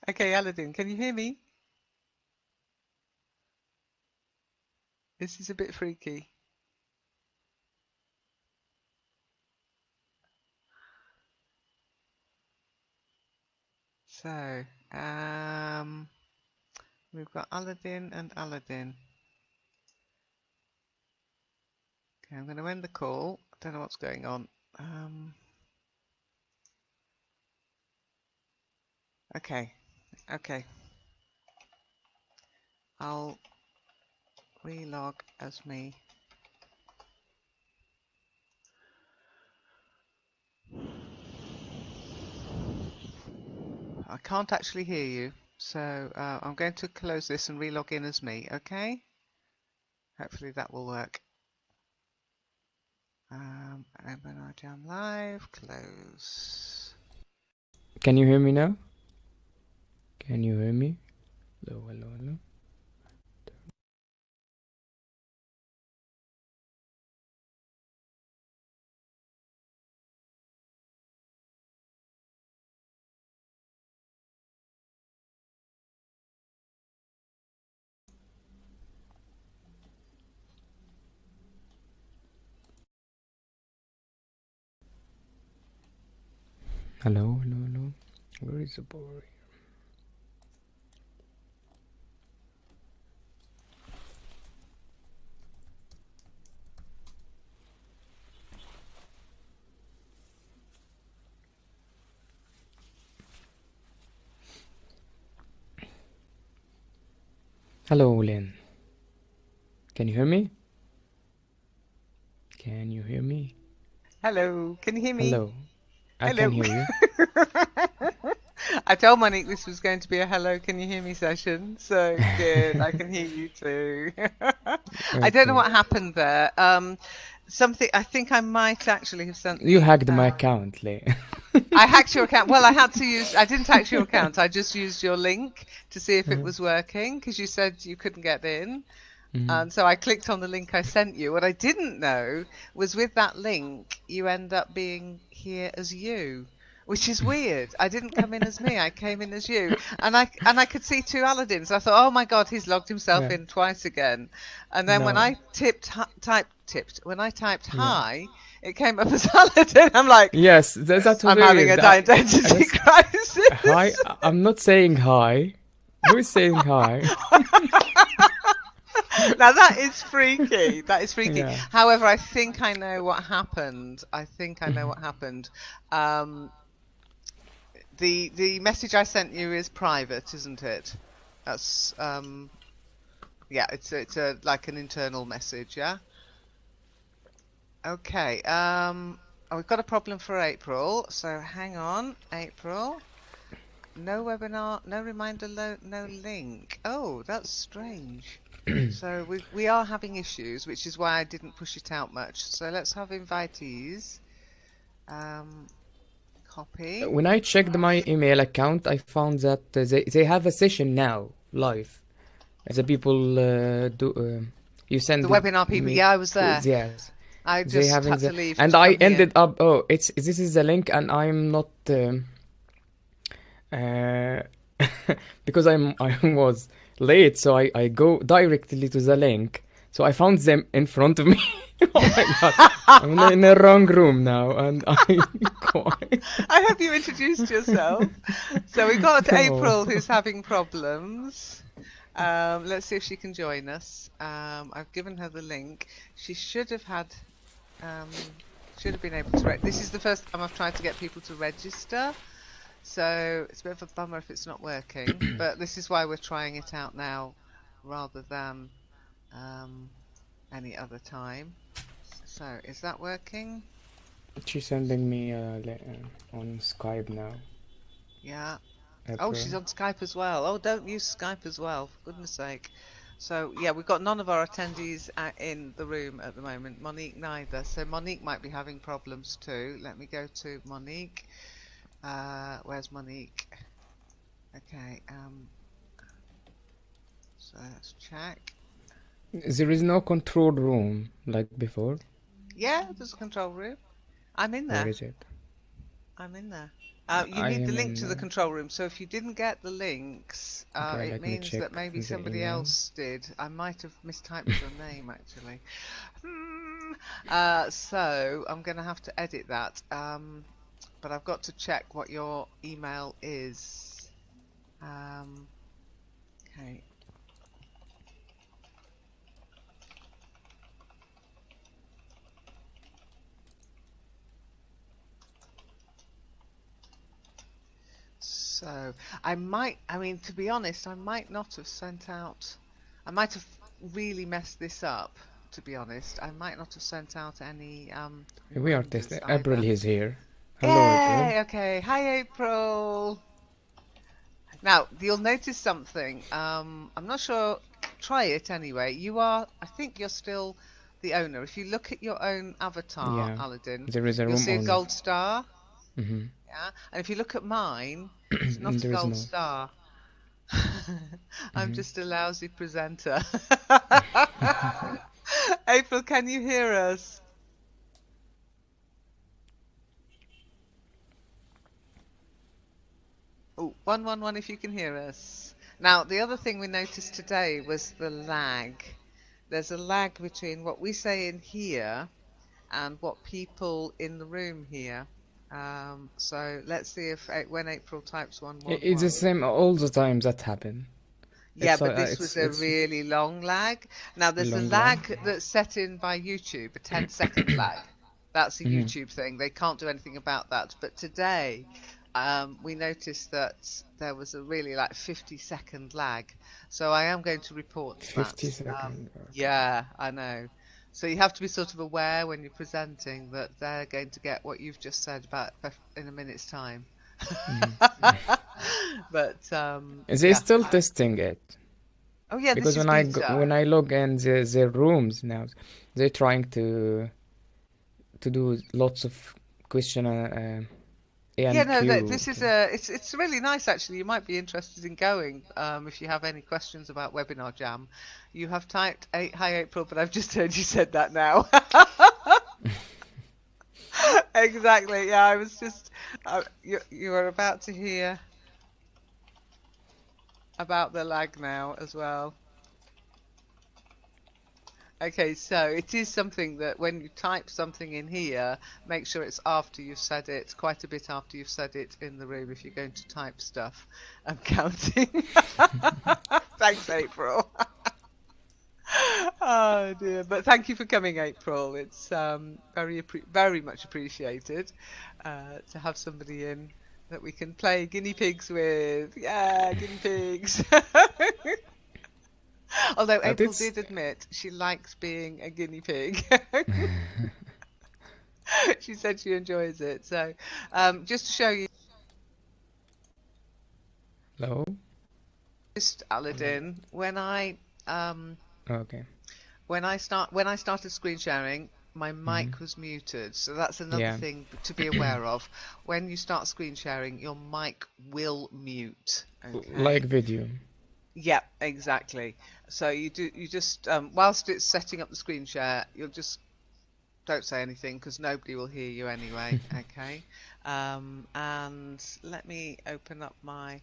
Okay, Aladdin, can you hear me? This is a bit freaky. So, we've got Aladdin and Aladdin. Okay, I'm going to end the call. I don't know what's going on. Okay, okay. I'll relog as me. I can't actually hear you, so I'm going to close this and relog in as me, okay? Hopefully that will work. WebinarJam live, close. Can you hear me now? Can you hear me? Hello, hello, hello. Hello, hello, hello. Where is the boy? Hello, Lynn. Can you hear me? Can you hear me? Hello, can you hear me? Hello. I can Hello. hear you. I told Monik this was going to be a hello, can you hear me session? So good, I can hear you too. I don't know Okay. what happened there. Something, I think I might actually have sent You the. hacked my account, Lynn. I hacked your account. Well, I didn't hack your account. I just used your link to see if it was working because you said you couldn't get in. And so I clicked on the link I sent you. What I didn't know was with that link, you end up being here as you, which is weird. I didn't come in as me. I came in as you. And I could see two Aladdins. I thought, oh my God, he's logged himself Yeah. in twice again. And then when No. I typed Yeah. hi, it came up as Aladdin. I'm like, Yes, that's I'm having weird. an identity Hi, crisis. I'm not saying hi. Who is saying hi? Now that is freaky. That is freaky. Yeah. However, I think I know what happened. I think I know what happened. Um, the message I sent you is private, isn't it? That's yeah. It's a like an internal message. Yeah. Okay. Oh, we've got a problem for April. So hang on, April. No webinar, no reminder, no link. Oh, that's strange. So we are having issues, which is why I didn't push it out much. So let's have invitees. Copy. When I checked my email account, I found that they have a session now live. The people you The send it webinar people. me. Yeah, I was there. Yes, I they just having had to the leave and to I come here. ended up. Oh, it's this is the link, and I'm not uh, because I was late, so I go directly to the link. So I found them in front of me. Oh my god, I'm in the wrong room now, and I hope you introduced yourself. So we've got no. April who's having problems. Let's see if she can join us. I've given her the link. She should have had, should have been able to. This is the first time I've tried to get people to register, so it's a bit of a bummer if it's not working. But this is why we're trying it out now, rather than any other time. So is that working? She's sending me on Skype now. Yeah. Oh, April. she's on Skype as well. Oh, don't use Skype as well, for goodness sake. So, yeah, we've got none of our attendees in the room at the moment. Monique neither. So Monique might be having problems too. Let me go to Monique. Where's Monique? Okay, so let's check. There is no control room like before. Yeah, there's a control room. I'm in Where there. is it? I'm in there. You I need the am link in. to the control room. So if you didn't get the links, Okay, it let me means check that maybe the somebody email. else did. I might have mistyped your name actually. So I'm going to have to edit that. But I've got to check what your email is. Okay. So I mean, to be honest, I might not have sent out, I might have really messed this up, to be honest. I might not have sent out any We are reminders testing. April either. is here. Hello, April. Yay! Okay. Hi, April. Now, you'll notice something. I'm not sure. Try it anyway. I think you're still the owner. If you look at your own avatar, Yeah, Aladdin, there is a you'll room see a owner. gold star. Mm-hmm. Yeah. And if you look at mine, it's not a There is gold no. star. I'm Mm-hmm. just a lousy presenter. April, can you hear us? Oh, 111 if you can hear us. Now, the other thing we noticed today was the lag. There's a lag between what we say in here and what people in the room hear. So let's see if when April types It's the 111. same all the time that happen. Yeah, but this It's was a really long lag. Now, there's a long lag. lag that's set in by YouTube, a 10-second lag. That's a Mm-hmm. YouTube thing. They can't do anything about that. But today, we noticed that there was a really 50-second lag. So I am going to report that. 50 seconds. Okay. Yeah, I know. So you have to be sort of aware when you're presenting that they're going to get what you've just said about in a minute's time. But They're yeah. still testing it Oh yeah, this because is beta. when I log in their rooms now, they're trying to do lots of question A Yeah, and no, Q. this is it's really nice actually. You might be interested in going if you have any questions about WebinarJam. You have typed hi April, but I've just heard you said that now. Exactly. Yeah, I was just you were about to hear about the lag now as well. Okay, so it is something that when you type something in here, make sure it's after you've said it, quite a bit after you've said it in the room if you're going to type stuff. I'm counting. Thanks, April. Oh dear, but thank you for coming, April. It's very much appreciated to have somebody in that we can play guinea pigs with. Yeah, guinea pigs. Although But April it's did admit she likes being a guinea pig. She said she enjoys it. So just to show you, low. just Aladdin, Okay. when I started screen sharing, my Mm-hmm. mic was muted. So that's another Yeah. thing to be aware of. When you start screen sharing, your mic will mute. Like Okay. video. Yeah, exactly. So you just whilst it's setting up the screen share, you'll just don't say anything because nobody will hear you anyway. Okay. And let me open up my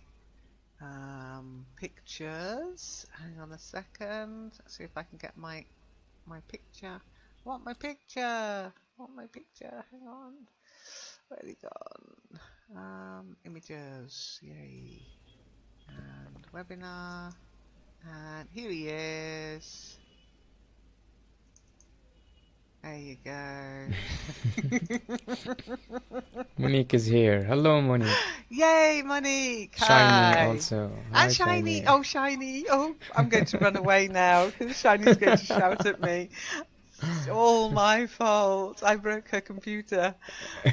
pictures. Hang on a second. Let's see if I can get my picture. I want my picture. I want my picture. Hang on. Where's it gone? Images. Yay. And webinar. And here he is. There you go. Monique is here. Hello, Monique. Yay, Monik! Shiny Hi. also. Hi, And Shiny. Shiny. Oh, Shiny. Oh, I'm going to run away now because Shiny's going to shout at me. It's all my fault. I broke her computer.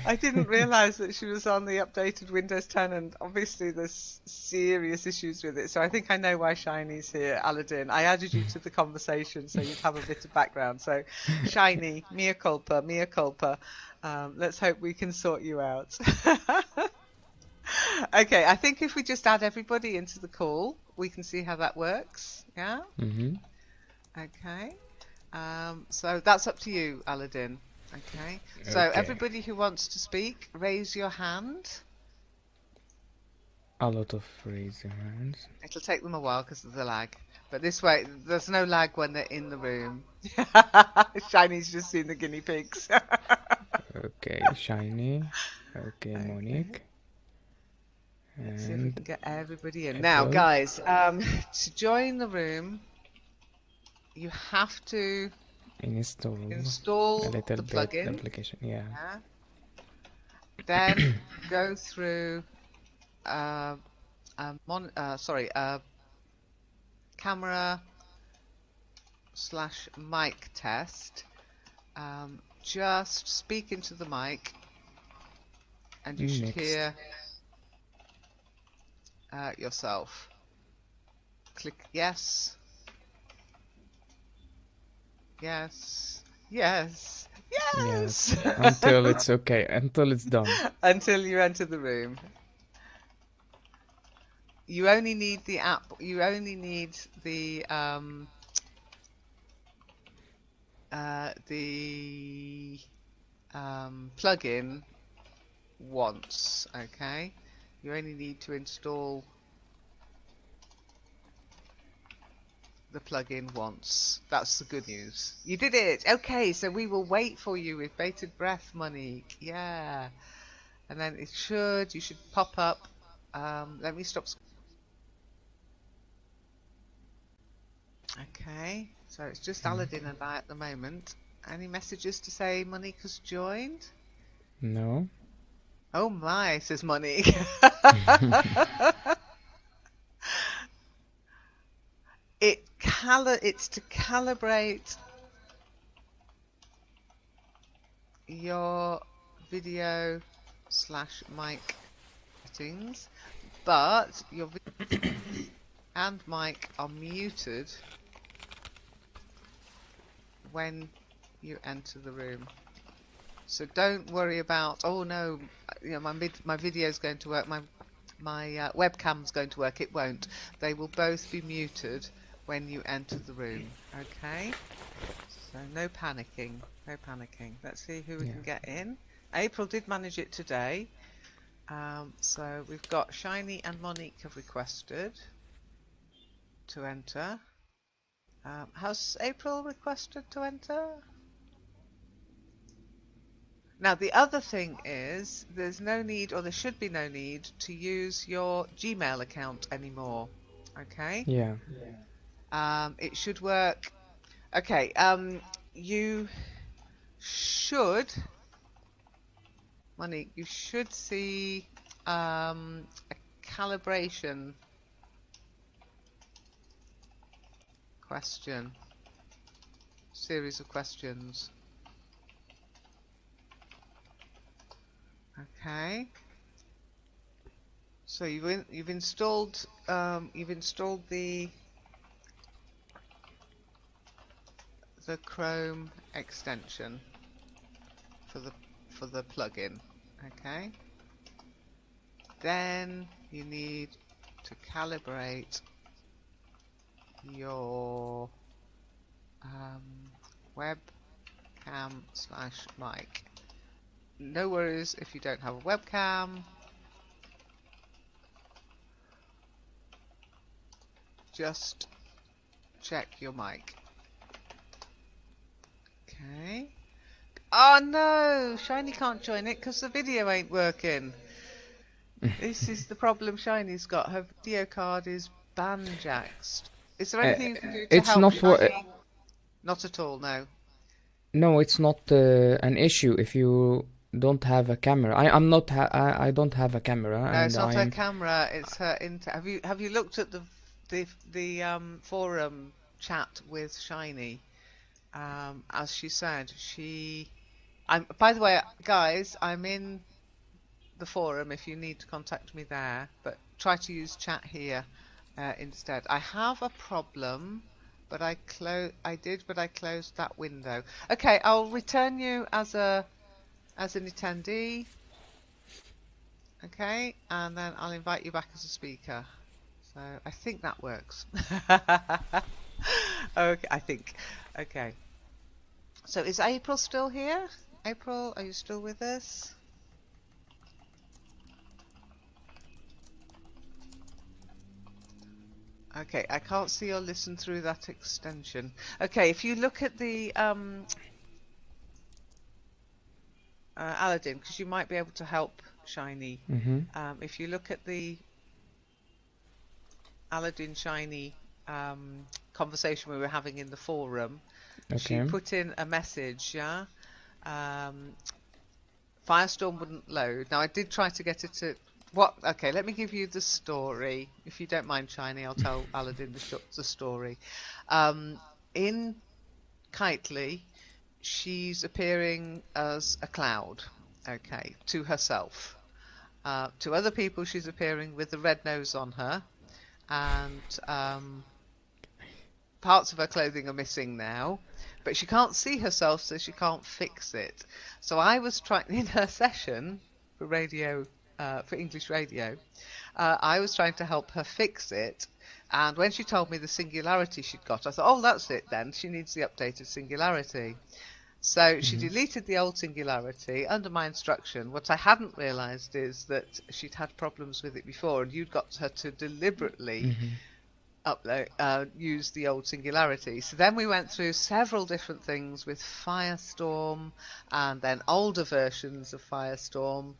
I didn't realize that she was on the updated Windows 10, and obviously there's serious issues with it. So I think I know why Shiny's here, Aladdin. I added you to the conversation so you'd have a bit of background. So, Shiny, mea culpa, mea culpa. Let's hope we can sort you out. Okay, I think if we just add everybody into the call, we can see how that works. Yeah? Mm-hmm. Okay. So that's up to you, Aladdin. Okay. So Okay. everybody who wants to speak, raise your hand. A lot of raising hands. It'll take them a while because of the lag. But this way, there's no lag when they're in the room. Shiny's just seen the guinea pigs. Okay, Shiny. Okay, Okay. Monik. Let's see if we can get everybody in. Now, April. guys, to join the room, you have to install install a little the bit plugin. application. Yeah. Then go through camera / mic test. Just speak into the mic, and you should Next. hear yourself. Click yes. Yes. Yes. Yes. Until it's okay. Until it's done. Until you enter the room. You only need the app. You only need the plugin once. Okay. You only need to install the plugin once. That's the good news. You did it. Okay, so we will wait for you with bated breath, Monique. Yeah. And then you should pop up. Let me stop. Okay, so it's just Aladdin and I at the moment. Any messages to say Monique has joined? No. Oh my, says Monique. It's to calibrate your video / mic settings, but your video and mic are muted when you enter the room. So don't worry about, oh no, you know, my video is going to work, my webcam's going to work. It won't. They will both be muted when you enter the room. Okay? So no panicking. No panicking. Let's see who we can get in. April did manage it today. So we've got Shiny and Monique have requested to enter. Has April requested to enter? Now the other thing is there's no need, or there should be no need, to use your Gmail account anymore. Okay? Yeah. It should work. Okay, you should, Monique, you should see a calibration question, series of questions. Okay. So you've installed the Chrome extension for the plugin. Okay. Then you need to calibrate your webcam / mic. No worries if you don't have a webcam. Just check your mic. Okay. Oh no! Shiny can't join it because the video ain't working. This is the problem Shiny's got. Her video card is banjaxed. Is there anything you can do to help Shiny? Not at all, no. No, it's not an issue if you don't have a camera. I don't have a camera. No, it's not her camera. It's her Have you looked at the forum chat with Shiny? As she said, by the way, guys, I'm in the forum if you need to contact me there, but try to use chat here instead. I have a problem, but I closed that window. Okay, I'll return you as an attendee. Okay, and then I'll invite you back as a speaker. So I think that works. Okay, I think. Okay. So is April still here? April, are you still with us? Okay, I can't see or listen through that extension. Okay, if you look at the Aladdin, because you might be able to help Shiny. If you look at the Aladdin Shiny conversation we were having in the forum, she put in a message, yeah? Firestorm wouldn't load. Now, I did try to get it to... Okay, let me give you the story. If you don't mind, Shiny, I'll tell Aladdin the story. In Kitely, she's appearing as a cloud, okay, to herself. To other people, she's appearing with the red nose on her, and parts of her clothing are missing now, but she can't see herself, so she can't fix it. So I was trying, in her session for radio, for English radio, I was trying to help her fix it. And when she told me the singularity she'd got, I thought, oh, that's it then. She needs the updated singularity. So she deleted the old singularity under my instruction. What I hadn't realised is that she'd had problems with it before, and you'd got her to deliberately use the old singularity. So then we went through several different things with Firestorm, and then older versions of Firestorm,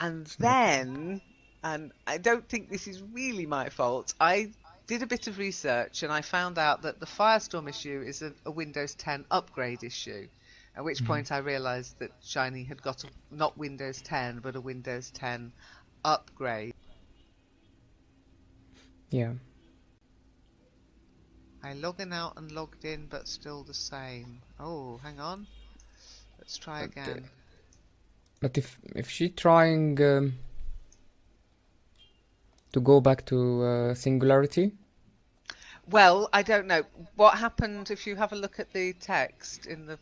and then, and I don't think this is really my fault, I did a bit of research and I found out that the Firestorm issue is a Windows 10 upgrade issue. At which point I realised that Shiny had got not Windows 10 but a Windows 10 upgrade. Yeah. I logged in out and logged in, but still the same. Oh, hang on. Let's try again. But if she trying to go back to singularity? Well, I don't know. What happened if you have a look at the text in the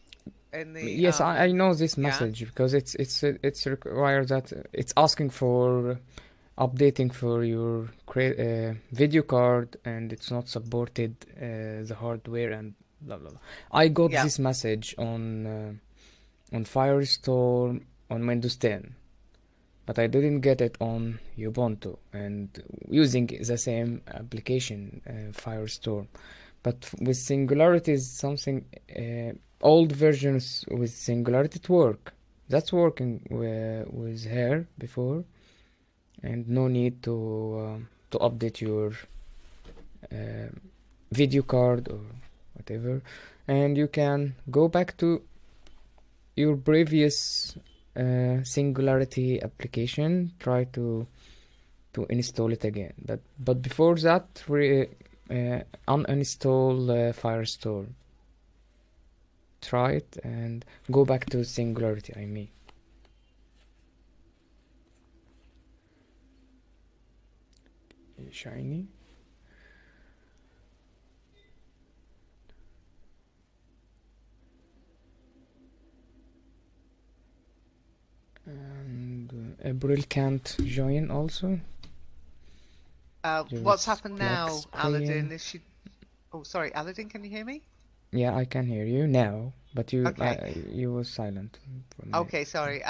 Yes, I know this message, because it's required that it's asking for updating for your video card, and it's not supported the hardware and blah blah blah. I got this message on Firestorm on Windows 10, but I didn't get it on Ubuntu and using the same application, Firestorm. But with Singularity is something, old versions with Singularity work. That's working with her before, and no need to update your video card or whatever, and you can go back to your previous Singularity application, try to install it again, but before that uninstall Firestorm. Try it and go back to Singularity, I mean. Shiny. And April can't join also. What's happened now, Aladdin? Is she... Oh, sorry, Aladdin, can you hear me? Yeah, I can hear you now, but you okay. You were silent. Okay, sorry.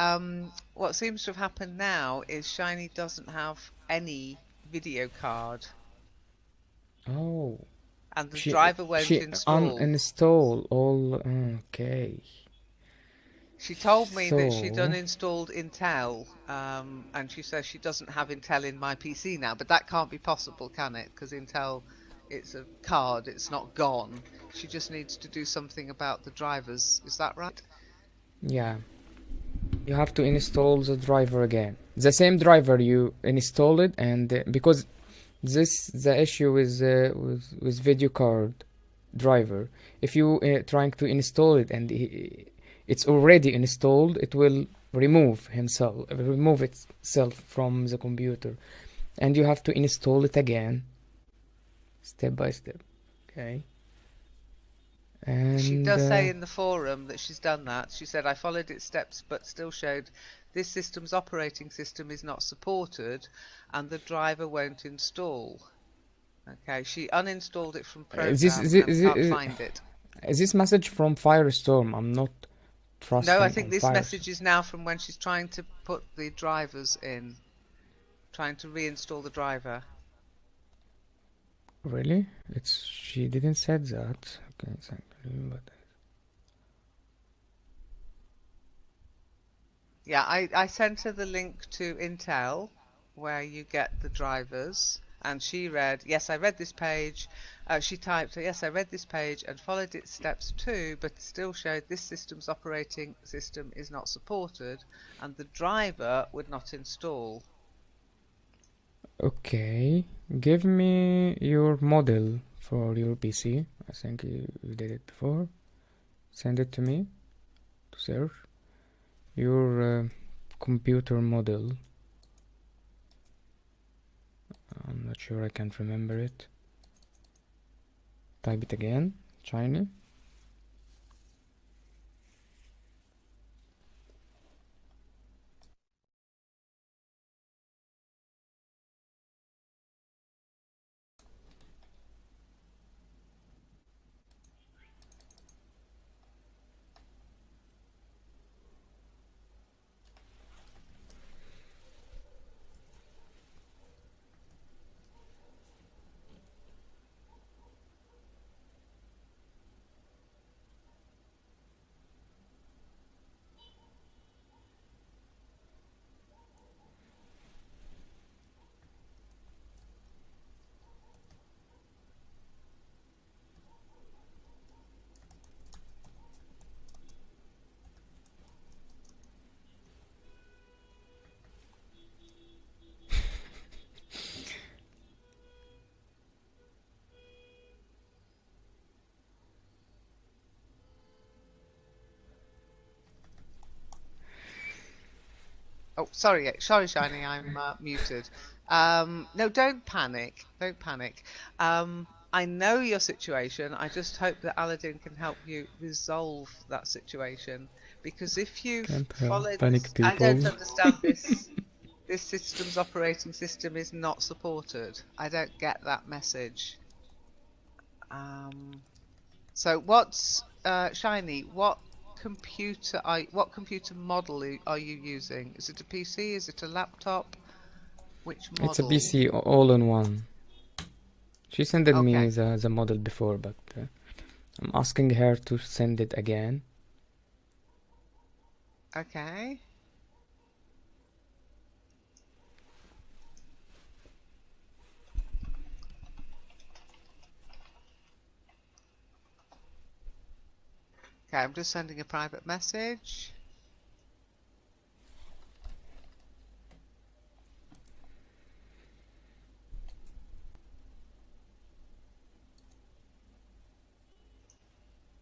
What seems to have happened now is Shiny doesn't have any video card. Oh. And the driver won't install. Uninstall all. Okay. She told me that she'd uninstalled Intel, and she says she doesn't have Intel in my PC now, but that can't be possible, can it? Because Intel, it's a card, it's not gone. She just needs to do something about the drivers, is that right? Yeah. You have to install the driver again. The same driver you installed it, and because the issue is with video card driver. If you trying to install it and it's already installed, it will remove itself from the computer, and you have to install it again, step by step. Okay. And she does say in the forum that she's done that. She said, I followed its steps but still showed this system's operating system is not supported and the driver won't install. Okay, she uninstalled it from program and can't find it. Is this message from Firestorm? I'm not trusting. No, I think this message is now from when she's trying to put the drivers in, trying to reinstall the driver. Really? She didn't said that. Okay, exactly. But Yeah, I sent her the link to Intel where you get the drivers, and she read, yes, I read this page. She typed, yes, I read this page and followed its steps too, but still showed this system's operating system is not supported and the driver would not install. okay, give me your model for your PC. I think you did it before. Send it to me to search your computer model. I'm not sure I can't remember it. Type it again, Shiny. Oh, sorry, Shiny, I'm muted. No, don't panic. Don't panic. I know your situation. I just hope that Aladdin can help you resolve that situation. Because if you Can't follow help panic this, I don't people. understand this. This system's operating system is not supported. I don't get that message. So what's Shiny? What computer model are you using? Is it a PC? Is it a laptop? Which It's a model? PC all in one. She sent me Okay. the model before, but I'm asking her to send it again. Okay. Okay, I'm just sending a private message.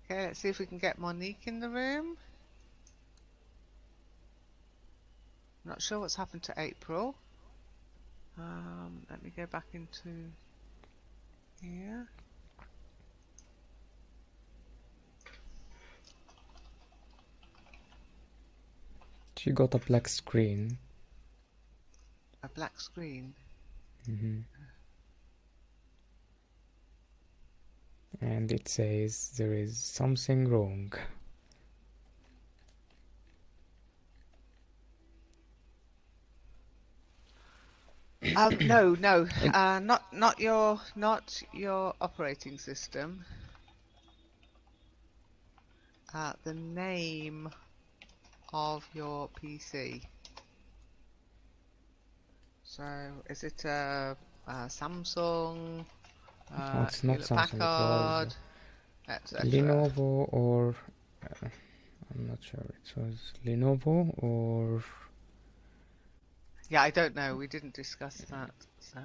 Okay, let's see if we can get Monique in the room. Not sure what's happened to April. Let me go back into here. She got a black screen. A black screen. And it says there is something wrong. No, And not your operating system. The name of your PC. So, is it a Samsung, no, it's not Hewlett Samsung, it was Packard, etc.? Lenovo or I'm not sure. It was Lenovo or Yeah, I don't know. We didn't discuss that. So,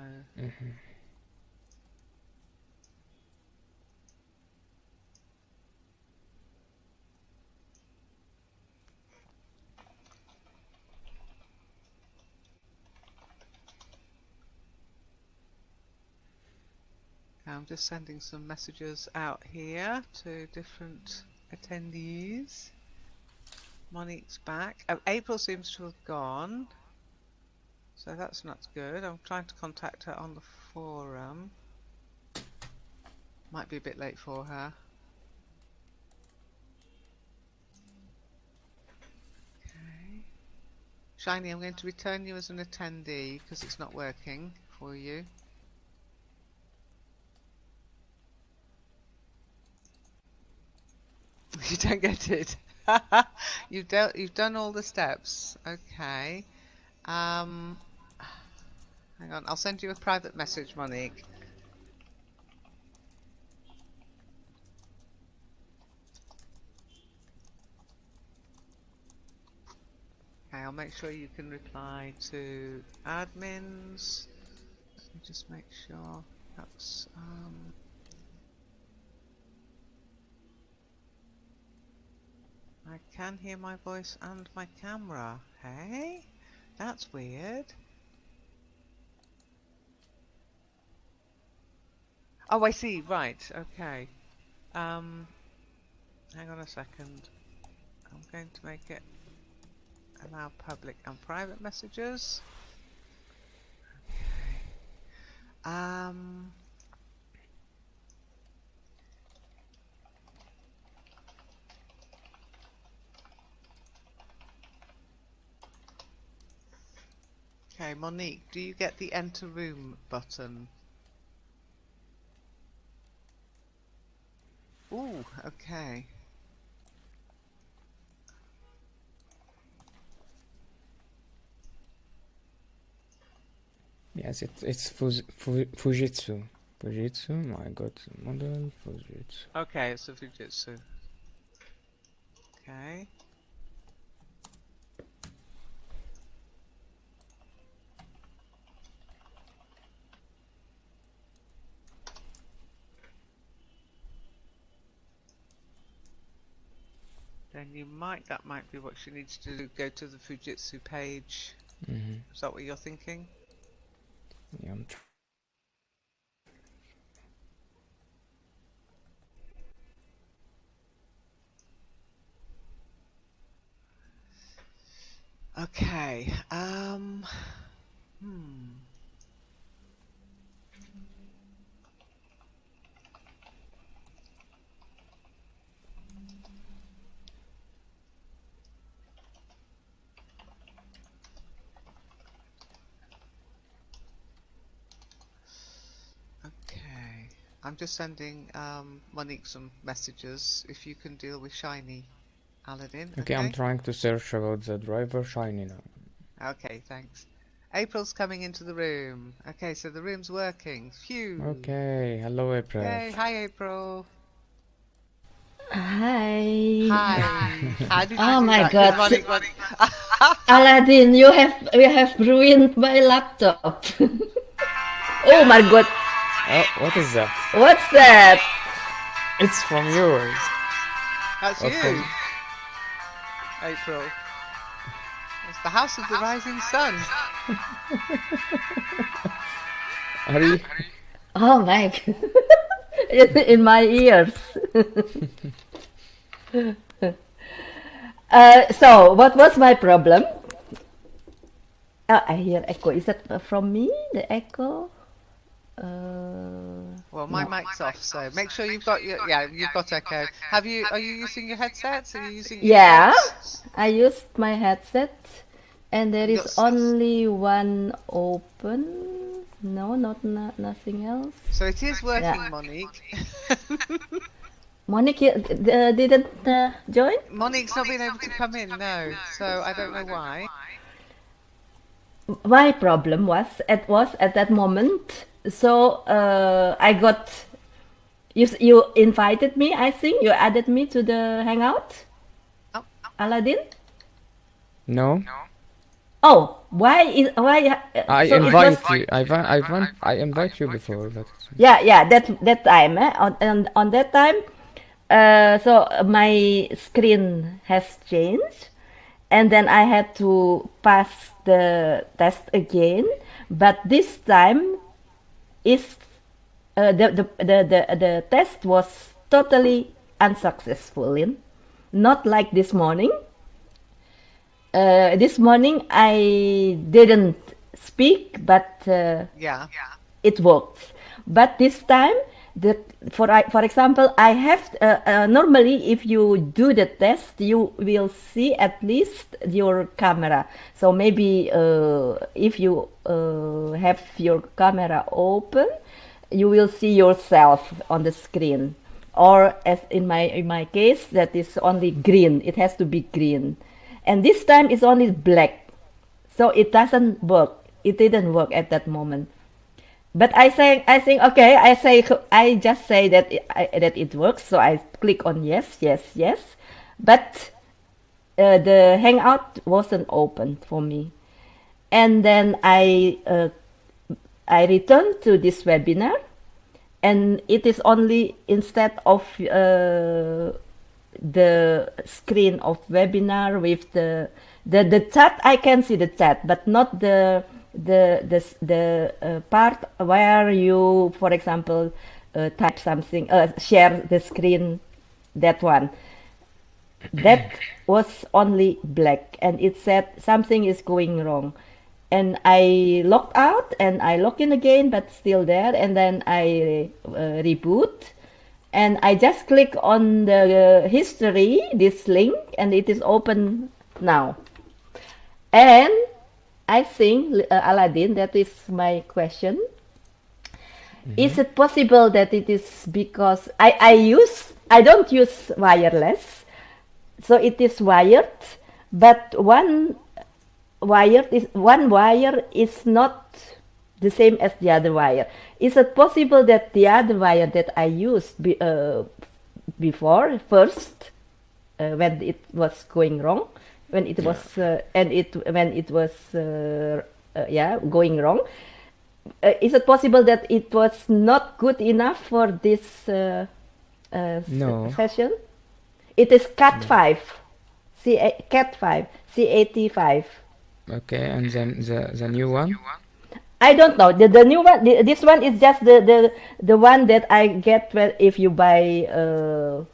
I'm just sending some messages out here to different attendees. Monique's back. Oh, April seems to have gone. So that's not good. I'm trying to contact her on the forum. Might be a bit late for her. Okay. Shiny, I'm going to return you as an attendee because it's not working for you. You don't get it. You've done all the steps. Okay. Hang on, I'll send you a private message, Monique. Okay, I'll make sure you can reply to admins. Let me just make sure that's I can hear my voice and my camera. Hey, that's weird. Oh, I see. Right. Okay. Hang on a second. I'm going to make it allow public and private messages. Okay. Okay, Monique, do you get the enter room button? Ooh, okay. Yes, it's Fujitsu. Fujitsu, I got model Fujitsu. Okay, it's a Fujitsu. Okay. Then that might be what she needs to do, go to the Fujitsu page. Is that what you're thinking? Yeah, Okay. Okay. I'm just sending Monique some messages. If you can deal with Shiny, Aladdin. okay, I'm trying to search about the driver Shiny now. Okay, thanks. April's coming into the room. Okay, so the room's working. Phew. Okay, hello April. Yay, hi April. Hi. Hi. How did you Oh do my that? God. Monique. Aladdin, you have ruined my laptop. Oh my God. Oh, what is that? What's that? It's from yours. That's Or you, from- April. It's the House of the Rising Sun. Are you? Oh my God. In my ears. So, what was my problem? I hear echo. Is that from me, the echo? Well, my mic's off, so make sure you've got you've got echo. Are you using your headsets? Are you using Yeah, earbuds? I used my headset and there is only one open. No, nothing else. So it is working, Monique. Monik didn't join? Monique's not been able to come in, no. So I don't know why. My problem was at that moment. So I got you invited me. I think you added me to the hangout. Oh. Aladdin. No. Oh, why? I so invite you. I invite you before, but Yeah. That time. On that time. So my screen has changed, and then I had to pass the test again. But this time, is the test was totally unsuccessful. Not like this morning. This morning I didn't speak, but it worked. But this time, for example, I have normally if you do the test, you will see at least your camera. So maybe if you have your camera open, you will see yourself on the screen. or as in my case, that is only green. It has to be green, and this time it's only black, so it doesn't work. It didn't work at that moment. But I think okay. I just say that that it works. So I click on yes, yes, yes. But the Hangout wasn't open for me, and then I returned to this webinar, and it is only instead of the screen of webinar with the chat. I can see the chat, but not the part where you, for example, type something, share the screen. That one, that was only black, and it said something is going wrong. And I logged out and I log in again, but still there. And then I reboot, and I just click on the history, this link, and it is open now. And I think, Aladdin, that is my question. Is it possible that it is because I don't use wireless, so it is wired, but one wire is not the same as the other wire. Is it possible that the other wire that I used before first, when it was going wrong, when it was going wrong, is it possible that it was not good enough for this No. session? It is Cat5, Cat5, CAT5. Okay, and then the new one? I don't know. The new one, this one is just the one that I get if you buy a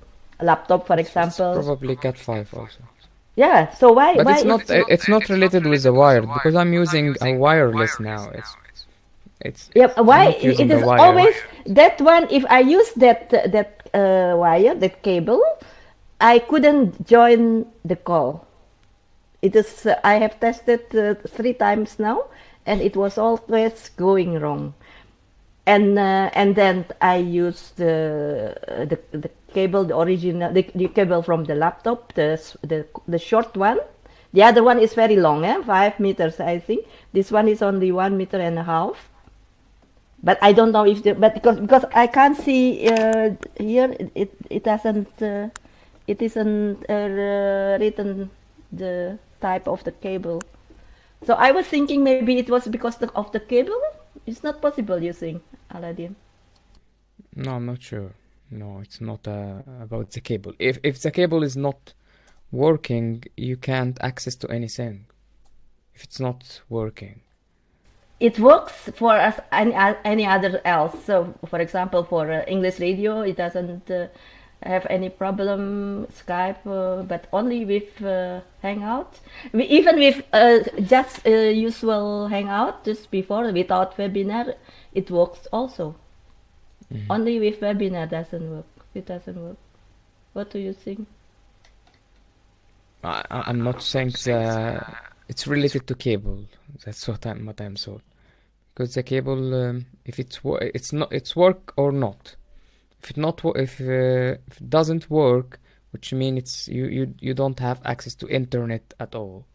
laptop, for example. It's probably Cat5 also. Yeah. So why? But why it's not related with the wired, because I'm using a wireless now. It's yeah. Why not using it is the wire. always that one? If I use that wire, that cable, I couldn't join the call. It is. I have tested 3 times now, and it was always going wrong. And then I used the cable, the original, the cable from the laptop, the short one. The other one is very long, 5 meters, I think. This one is only 1.5 meters. But I don't know if because I can't see here. It doesn't. It isn't written the type of the cable. So I was thinking maybe it was because of the cable. It's not possible, you think, Aladdin? No, I'm not sure. No, it's not about the cable. If the cable is not working, you can't access to anything. If it's not working. It works for us any other else. So, for example, for English radio, it doesn't have any problem, Skype, but only with Hangout. Even with just usual Hangout, just before, without webinar, it works also. Only with webinar doesn't work. It doesn't work. What do you think? I'm not saying it's related to cable. That's what I'm told. Because the cable, if it's work or not. If it doesn't work, which means you don't have access to internet at all.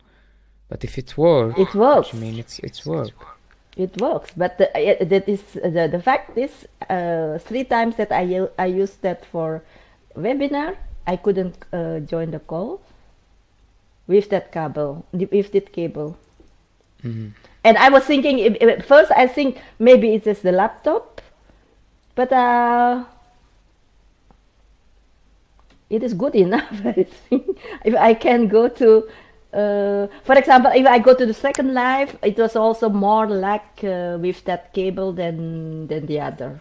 But if it works, which means it's work. It works, but the fact is, 3 times that I used that for webinar, I couldn't join the call with that cable. And I was thinking, first I think maybe it is the laptop, but it is good enough. I think if I can go to, for example, if I go to the second live, it was also more lag with that cable than the other.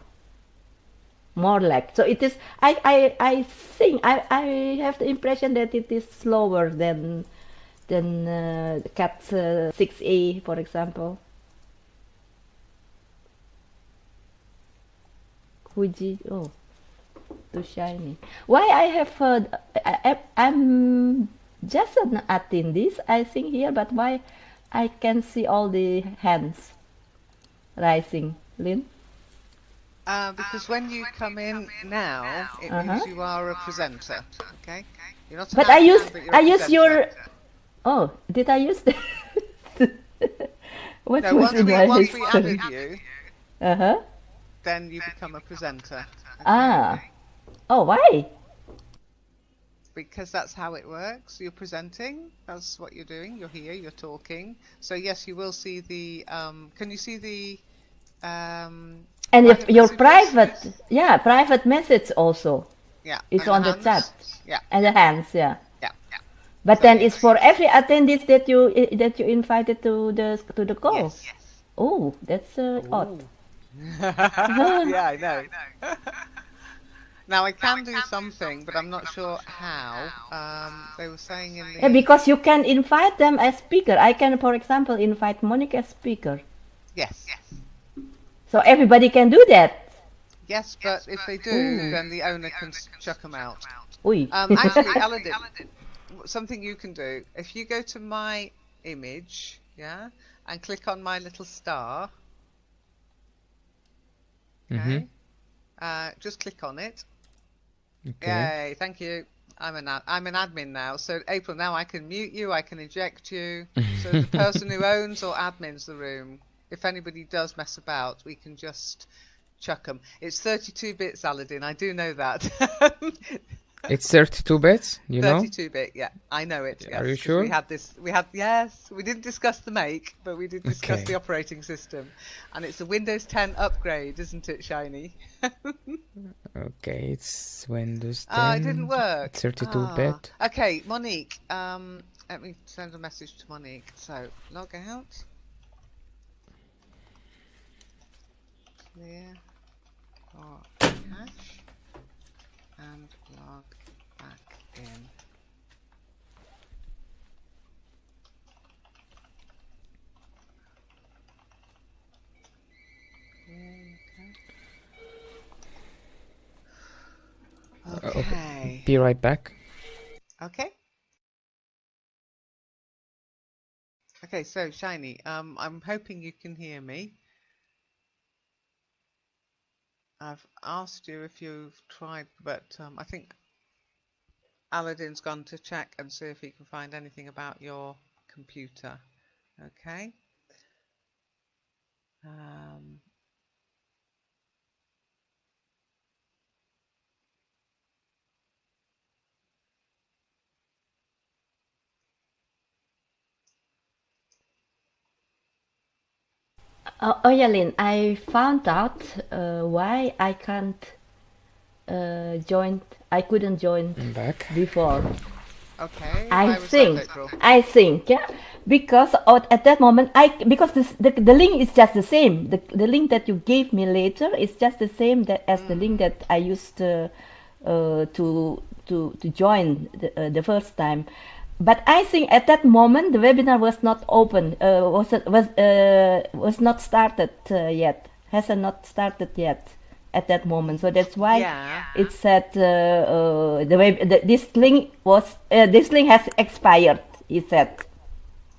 More lag. So it is. I think I have the impression that it is slower than Cat 6A, for example. Fuji. Oh, too shiny. Why I have heard? I'm just an attendee, I think here, but why I can see all the hands rising, Lynn? Because when you come in now, it means you are a presenter. Okay, you're not. But I use your. Oh, did I use the? What no, was once we added you, then you become a presenter. Okay? Ah. Oh, why? Because that's how it works. You're presenting. That's what you're doing. You're here. You're talking. So yes, you will see the. Can you see the? And if your private message also. Yeah. It's on the chat. Yeah. And the hands. Yeah. Yeah. But so then it's for every attendee that you invited to the call. Yes. Oh, that's odd. Yeah, I know. Now I can do something, but I'm not sure how. They were saying in the... Yeah, because you can invite them as speaker. I can, for example, invite Monik as speaker. Yes. So everybody can do that. Yes, but if they do, then the owner can chuck them out. Actually, Aladdin, something you can do. If you go to my image, and click on my little star, okay, just click on it. Okay. Yay! Thank you. I'm an admin now. So April, now I can mute you. I can eject you. So the person who owns or admins the room, if anybody does mess about, we can just chuck them. It's 32 bits, Aladdin. I do know that. It's 32 bits, you know? 32-bit, yeah. I know it. Yes, are you sure? Yes. We didn't discuss the make, but we did discuss the operating system. And it's a Windows 10 upgrade, isn't it, Shiny? Okay, it's Windows 10. Oh, it didn't work. 32-bit. Okay, Monique. Let me send a message to Monique. So, log out. Clear. Or cache. And log back in. Okay. Be right back. Okay. Okay, so Shiny, I'm hoping you can hear me. I've asked you if you've tried, but I think Aladdin's gone to check and see if he can find anything about your computer. Okay. Oyalin, I found out why I can't join. I couldn't join back before. Okay. I think, yeah, because at that moment, because the link is just the same. The link that you gave me later is just the same as the link that I used to join the first time. But I think at that moment the webinar was not open, was not started yet, hasn't not started yet at that moment. So that's why it said this link has expired. It said.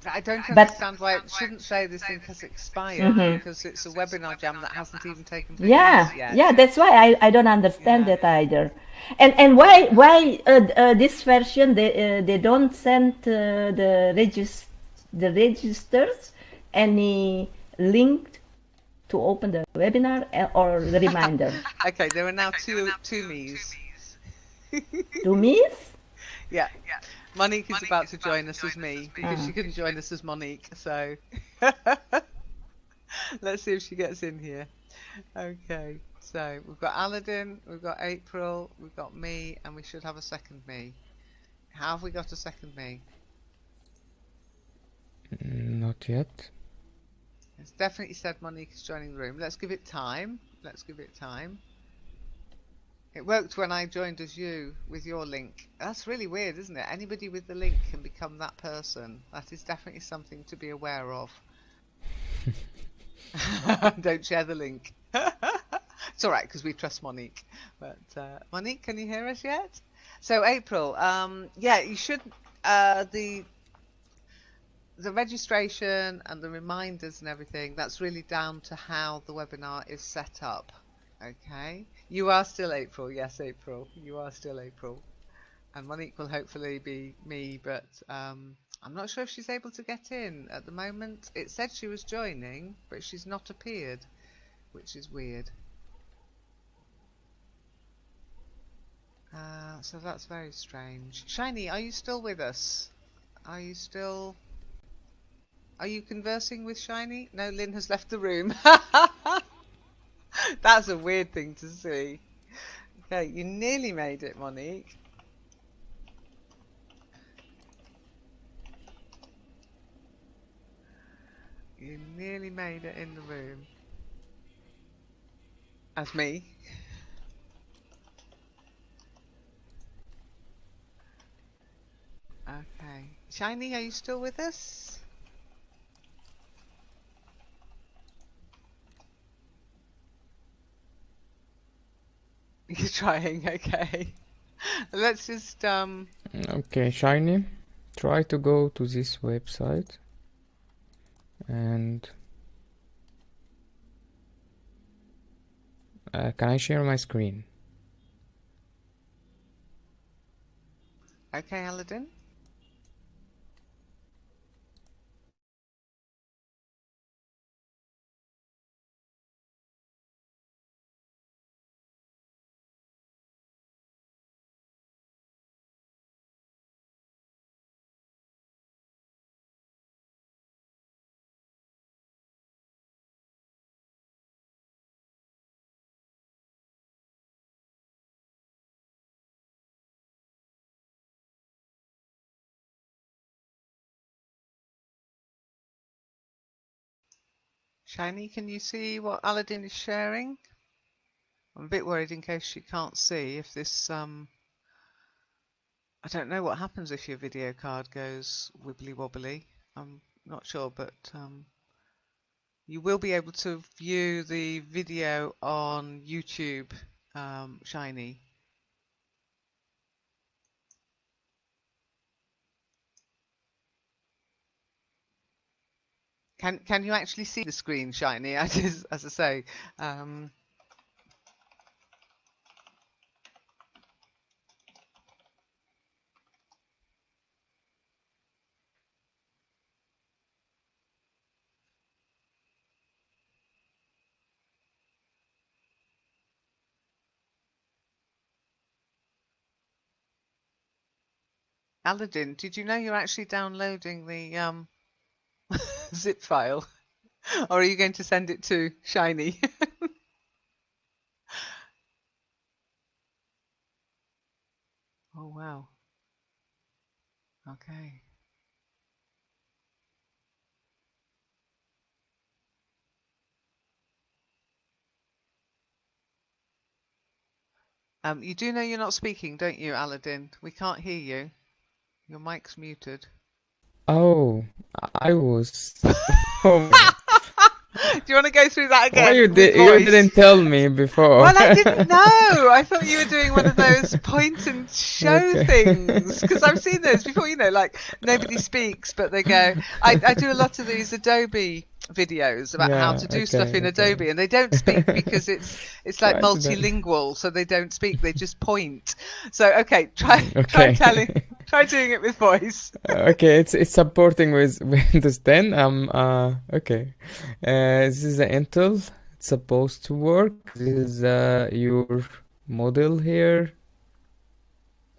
I don't understand why it shouldn't say this link has expired because it's a WebinarJam that hasn't even taken place yet. Yeah, that's why I don't understand that either. And why this version they don't send the registers any link to open the webinar or the reminder. Okay, there are now two me's. 2 me's? Yeah. Monique is about to join us as me because she couldn't join us as Monique. So let's see if she gets in here. Okay. So we've got Aladdin, we've got April, we've got me, and we should have a second me. How have we got a second me? Not yet. It's definitely said Monique is joining the room. Let's give it time. It worked when I joined as you with your link. That's really weird, isn't it? Anybody with the link can become that person. That is definitely something to be aware of. Don't share the link. It's all right because we trust Monique. But Monique, can you hear us yet? So April, you should the registration and the reminders and everything. That's really down to how the webinar is set up. Okay. You are still April. Yes, April. You are still April. And Monique will hopefully be me, but I'm not sure if she's able to get in at the moment. It said she was joining, but she's not appeared, which is weird. So that's very strange. Shiny, are you still with us? Are you conversing with Shiny? No, Lynn has left the room. That's a weird thing to see. Okay, you nearly made it, Monique. You nearly made it in the room. As me. Okay. Shiny, are you still with us? You're trying, okay. Let's just Okay, Shiny, try to go to this website and can I share my screen? Okay, Aladdin. Shiny, can you see what Aladdin is sharing? I'm a bit worried in case she can't see if this I don't know what happens if your video card goes wibbly wobbly. I'm not sure, but you will be able to view the video on YouTube, Shiny. Can you actually see the screen, Shiny? As I say, Aladdin, did you know you're actually downloading the zip file, or are you going to send it to Shiny? Oh wow. Okay. You do know you're not speaking, don't you, Aladdin? We can't hear you. Your mic's muted. Oh, I was. Oh, do you want to go through that again? why you didn't tell me before? Well, I didn't know. I thought you were doing one of those point and show things because I've seen those before. You know, like nobody speaks, but they go. I do a lot of these Adobe videos about how to do stuff in Adobe, and they don't speak because it's like multilingual, so they don't speak. They just point. So try doing it with voice. Okay, it's supporting with Windows 10. Okay. This is the Intel. It's supposed to work. This is your model here.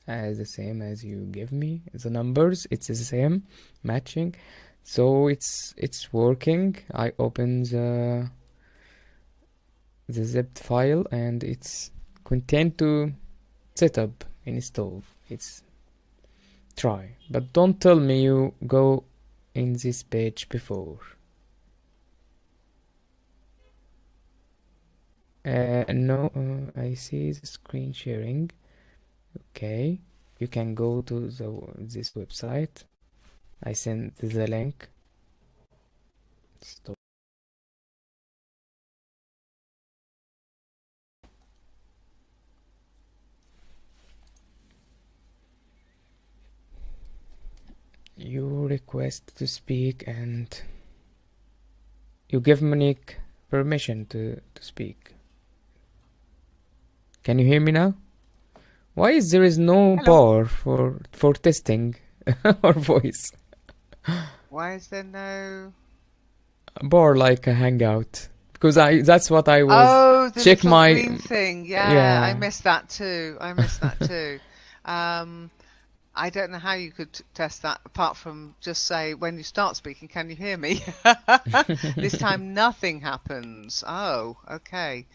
The same as you give me. The numbers, it's the same, matching. So it's working. I open the zipped file and it's content to set up, install. It's try, but don't tell me you go in this page before. No, I see the screen sharing. Okay, you can go to this website. I sent the link. Stop. You request to speak and you give Monik permission to speak. Can you hear me now? Why is there no bar for testing our voice? Why is there no bar like a hangout? Because that's what I was. Oh, the check little my green thing. Yeah, I missed that too. I missed that too. I don't know how you could test that apart from just say when you start speaking, can you hear me? This time nothing happens. Oh, okay.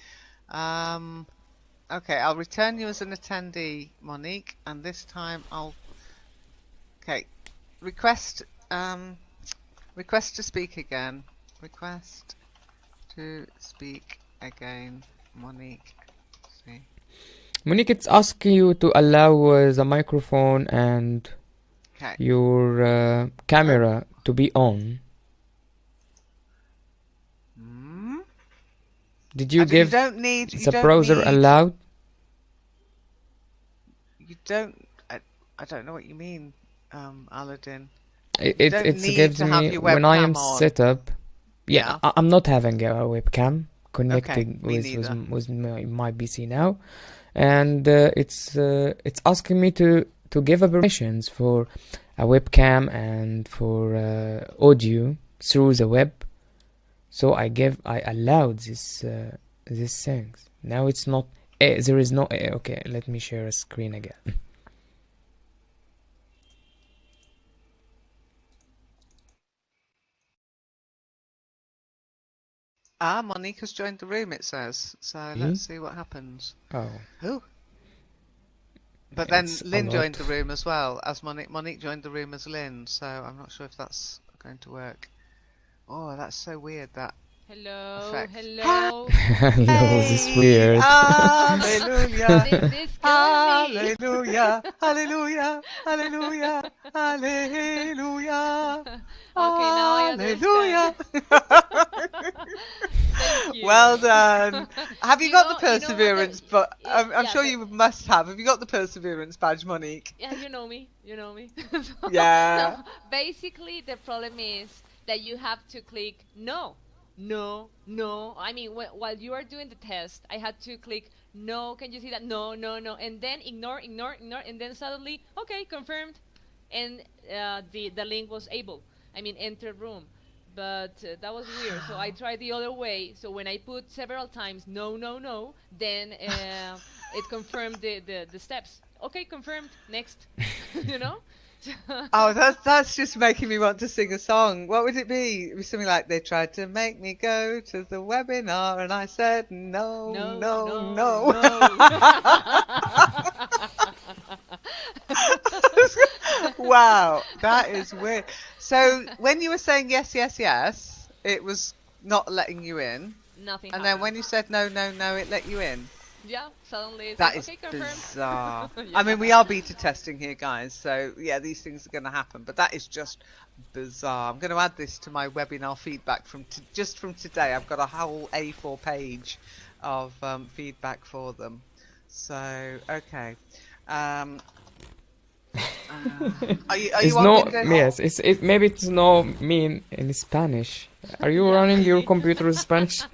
Okay, I'll return you as an attendee, Monique, and this time okay, request to speak again. Request to speak again, Monique. See. Monique, it's asking you to allow the microphone and your camera to be on. Did you give the browser allowed? You don't. I don't know what you mean, Aladdin. It gives me when I am set up. Yeah, I'm not having a webcam connecting with my PC now, and it's asking me to give permissions for a webcam and for audio through the web. So I allowed these things. Now it's not. There is no. Okay, let me share a screen again. Monique has joined the room, it says. So let's see what happens. Oh. But then Lynn joined the room as well as Monique. Monique joined the room as Lynn, so I'm not sure if that's going to work. Oh, that's so weird, that effect. Hello, this is weird. Hallelujah. Hallelujah. Hallelujah. Hallelujah. Hallelujah. Okay, now I understand. Well done. Have you got the perseverance? But I'm sure you must have. Have you got the perseverance badge, Monique? Yeah, you know me. Yeah. No, basically, the problem is that you have to click no. I mean, while you are doing the test, I had to click no. Can you see that? No, and then ignore, and then suddenly, okay, confirmed, and the link was enter room. But that was weird. So I tried the other way. So when I put several times no, then it confirmed the steps. Okay, confirmed. Next. Oh, that's just making me want to sing a song. What would it be? It was something like, they tried to make me go to the webinar and I said no. Wow, that is weird. So when you were saying yes, it was not letting you in. Nothing. And then when you said no, it let you in. Yeah, suddenly it's that like, okay, confirmed. Bizarre. Yeah. I mean, we are beta testing here, guys, so yeah, these things are going to happen, but that is just bizarre. I'm going to add this to my webinar feedback from just from today. I've got a whole A4 page of feedback for them. So, okay. Are you on Yes, maybe it's no mean in Spanish. Are you running your computer in Spanish?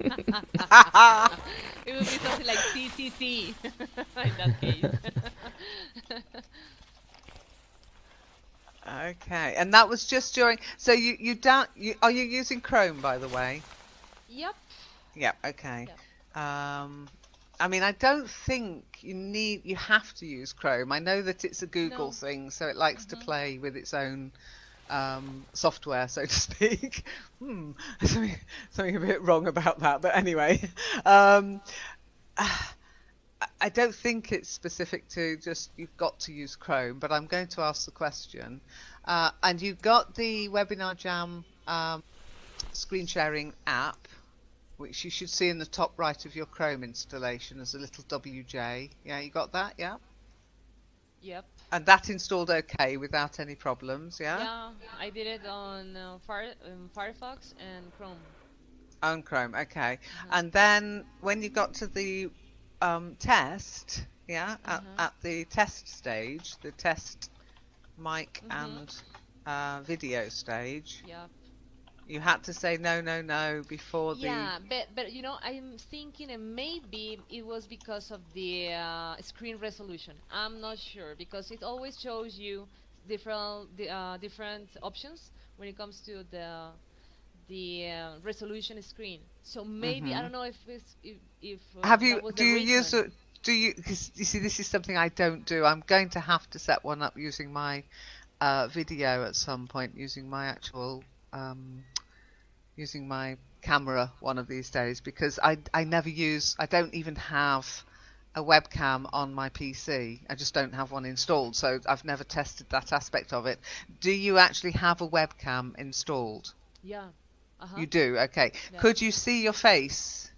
It would be something like CCC in that case. Okay, and that was just during. So are you using Chrome, by the way? Yep. Yep. Okay. Yep. I mean, I don't think you have to use Chrome. I know that it's a Google thing, so it likes to play with its own software, so to speak. Something a bit wrong about that, but anyway. I don't think it's specific to just you've got to use Chrome, but I'm going to ask the question. And you've got the WebinarJam screen sharing app, which you should see in the top right of your Chrome installation as a little WJ. Yeah, you got that? Yeah? Yep. And that installed okay without any problems, yeah? Yeah, I did it on Firefox and Chrome. On Chrome, okay. And then when you got to the test, yeah, at the test stage, the test mic and video stage. Yeah. You had to say no, no, no before Yeah, but you know, I'm thinking maybe it was because of the screen resolution. I'm not sure because it always shows you different options when it comes to the resolution screen. So maybe I don't know if that was do the you reason. because you see, this is something I don't do. I'm going to have to set one up using my video at some point, using my actual using my camera one of these days, because I don't even have a webcam on my PC. I just don't have one installed, so I've never tested that aspect of it. Do you actually have a webcam installed? Yeah. You do? Okay. Yeah. Could you see your face?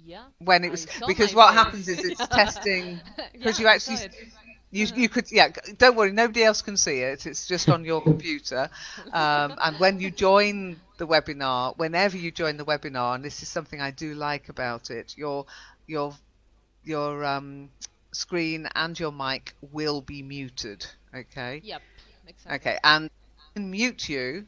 Yeah. When it was, because what happens is it's testing, because you actually, you could, yeah, don't worry, nobody else can see it. It's just on your computer. And when you join the webinar, whenever you join the webinar, and this is something I do like about it, your screen and your mic will be muted. Okay. Yep. Exactly. Okay. And I can mute you,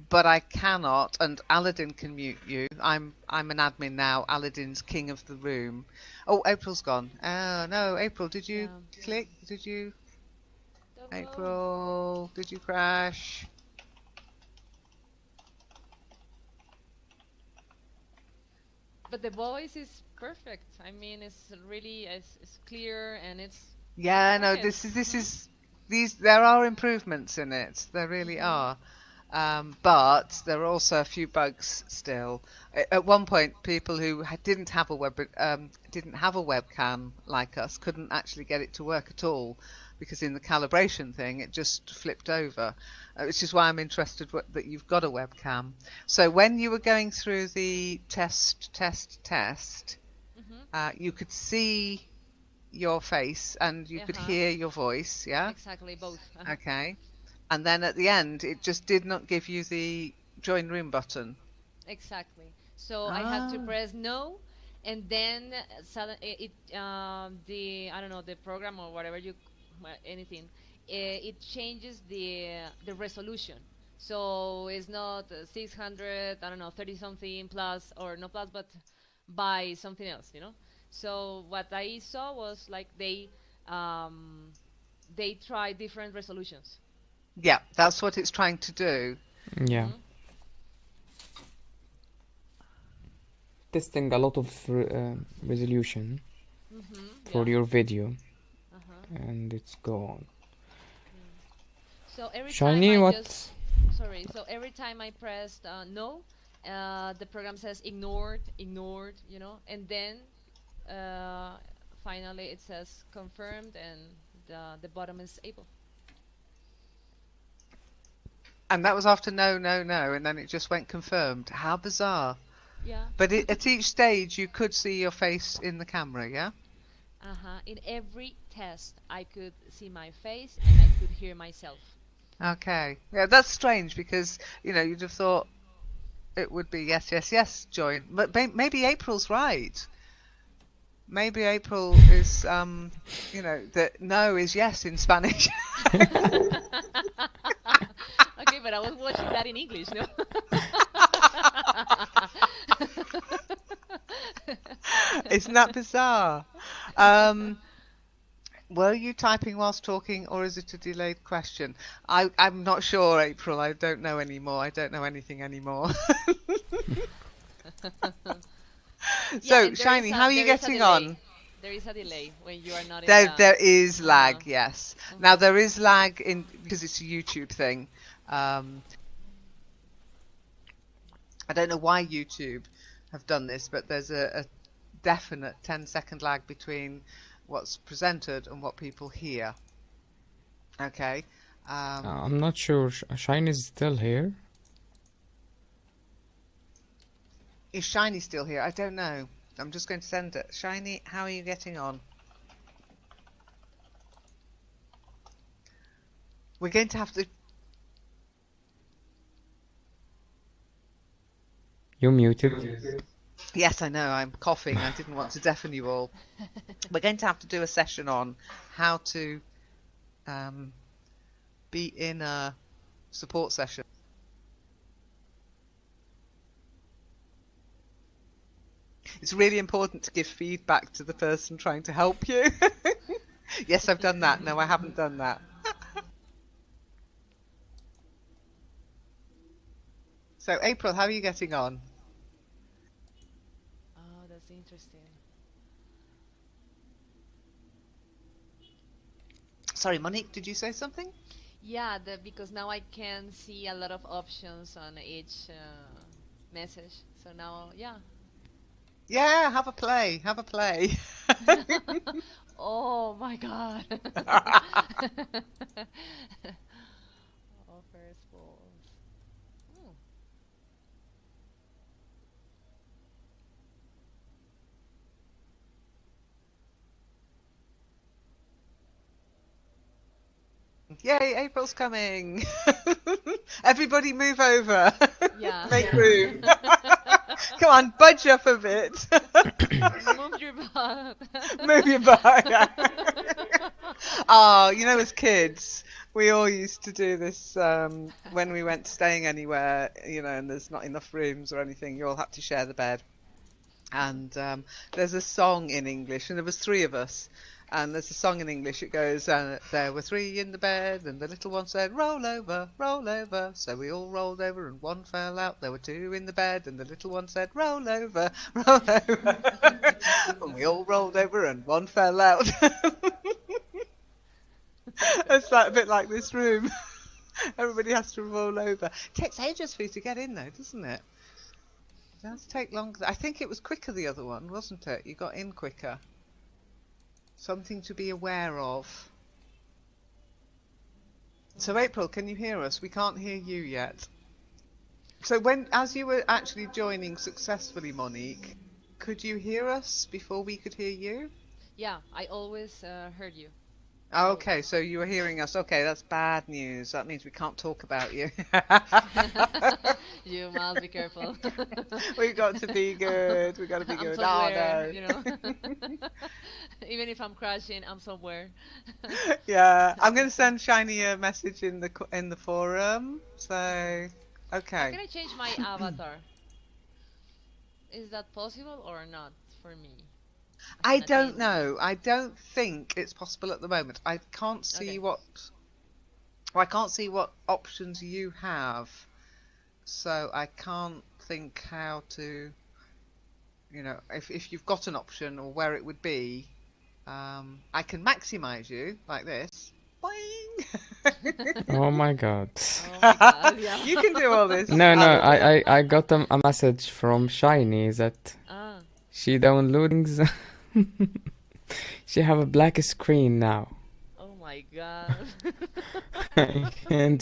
but I cannot, and Aladdin can mute you. I'm an admin now. Aladdin's king of the room. Oh, April's gone. Oh no, April, did you click? Did you? April, did you crash? But the voice is perfect. I mean, it's really it's clear and it's. Yeah, no, this is there are improvements in it. There really are. But there are also a few bugs still. At one point, people who didn't have a webcam like us couldn't actually get it to work at all, because in the calibration thing it just flipped over, which is why I'm interested that you've got a webcam. So when you were going through the test, you could see your face and you could hear your voice, yeah? Exactly, both. Okay. And then at the end, it just did not give you the join room button. Exactly. So I had to press no, and then the I don't know, the program or whatever anything, it changes the resolution. So it's not 600, I don't know, 30 something plus, or no plus, but by something else, you know. So what I saw was like they try different resolutions. Yeah, that's what it's trying to do. Yeah. Testing a lot of resolution for your video, and it's gone. So every Shiny, time what? every time I pressed no, the program says ignored, you know, and then finally it says confirmed, and the bottom is able. And that was after no, no, no, and then it just went confirmed. How bizarre. Yeah. But at each stage, you could see your face in the camera, yeah? In every test, I could see my face and I could hear myself. Okay. Yeah, that's strange, because, you know, you'd have thought it would be yes, yes, yes, join. But maybe April's right. Maybe April is, you know, that no is yes in Spanish. Okay, but I was watching that in English, no? Isn't that bizarre? Were you typing whilst talking, or is it a delayed question? I'm not sure, April. I don't know anymore. I don't know anything anymore. So, Shiny, how are you getting on? There is a delay when you are not in there is lag, yes. Now, there is lag because it's a YouTube thing. I don't know why YouTube have done this, but there's a definite 10-second lag between what's presented and what people hear. Okay. I'm not sure. Shine is still here. Is Shiny still here? I don't know. I'm just going to send it. Shiny, how are you getting on? We're going to have to... You're muted. Yes, I know. I'm coughing. I didn't want to deafen you all. We're going to have to do a session on how to be in a support session. It's really important to give feedback to the person trying to help you. Yes, I've done that. No, I haven't done that. So, April, how are you getting on? Oh, that's interesting. Sorry, Monique, did you say something? Yeah, because now I can see a lot of options on each message. So now, yeah. Yeah, have a play. Have a play. Oh my God. Offers balls. Hmm. Yay, April's coming. Everybody move over. Yeah. Make room. Come on, budge up a bit. Move your butt. Move your butt. Yeah. Oh, you know, as kids, we all used to do this when we went staying anywhere, you know, and there's not enough rooms or anything. You all had to share the bed. And there's a song in English, and there was 3 of us. And there's a song in English, it goes, there were 3 in the bed, and the little one said, roll over, roll over. So we all rolled over, and 1 fell out. There were 2 in the bed, and the little one said, roll over, roll over. And we all rolled over, and 1 fell out. It's like, a bit like this room. Everybody has to roll over. It takes ages for you to get in, though, doesn't it? It does take longer. I think it was quicker, the other one, wasn't it? You got in quicker. Something to be aware of. So April, can you hear us? We can't hear you yet. So as you were actually joining successfully, Monique, could you hear us before we could hear you? Yeah, I always heard you. Oh, okay, so you were hearing us. Okay, that's bad news. That means we can't talk about you. You must be careful. We've got to be good. We've got to be good. Somewhere, oh, no. You know. Even if I'm crashing, I'm somewhere. Yeah, I'm going to send Shiny a message in the forum. So, okay. Can I change my avatar? Is that possible or not for me? I don't know. I don't think it's possible at the moment. I can't see I can't see what options you have. So I can't think how to, you know, if you've got an option or where it would be. I can maximize you like this. Boing! Oh my God. Oh my God, yeah. You can do all this. No, I got a message from Shiny that she downloading she have a black screen now. Oh my God. And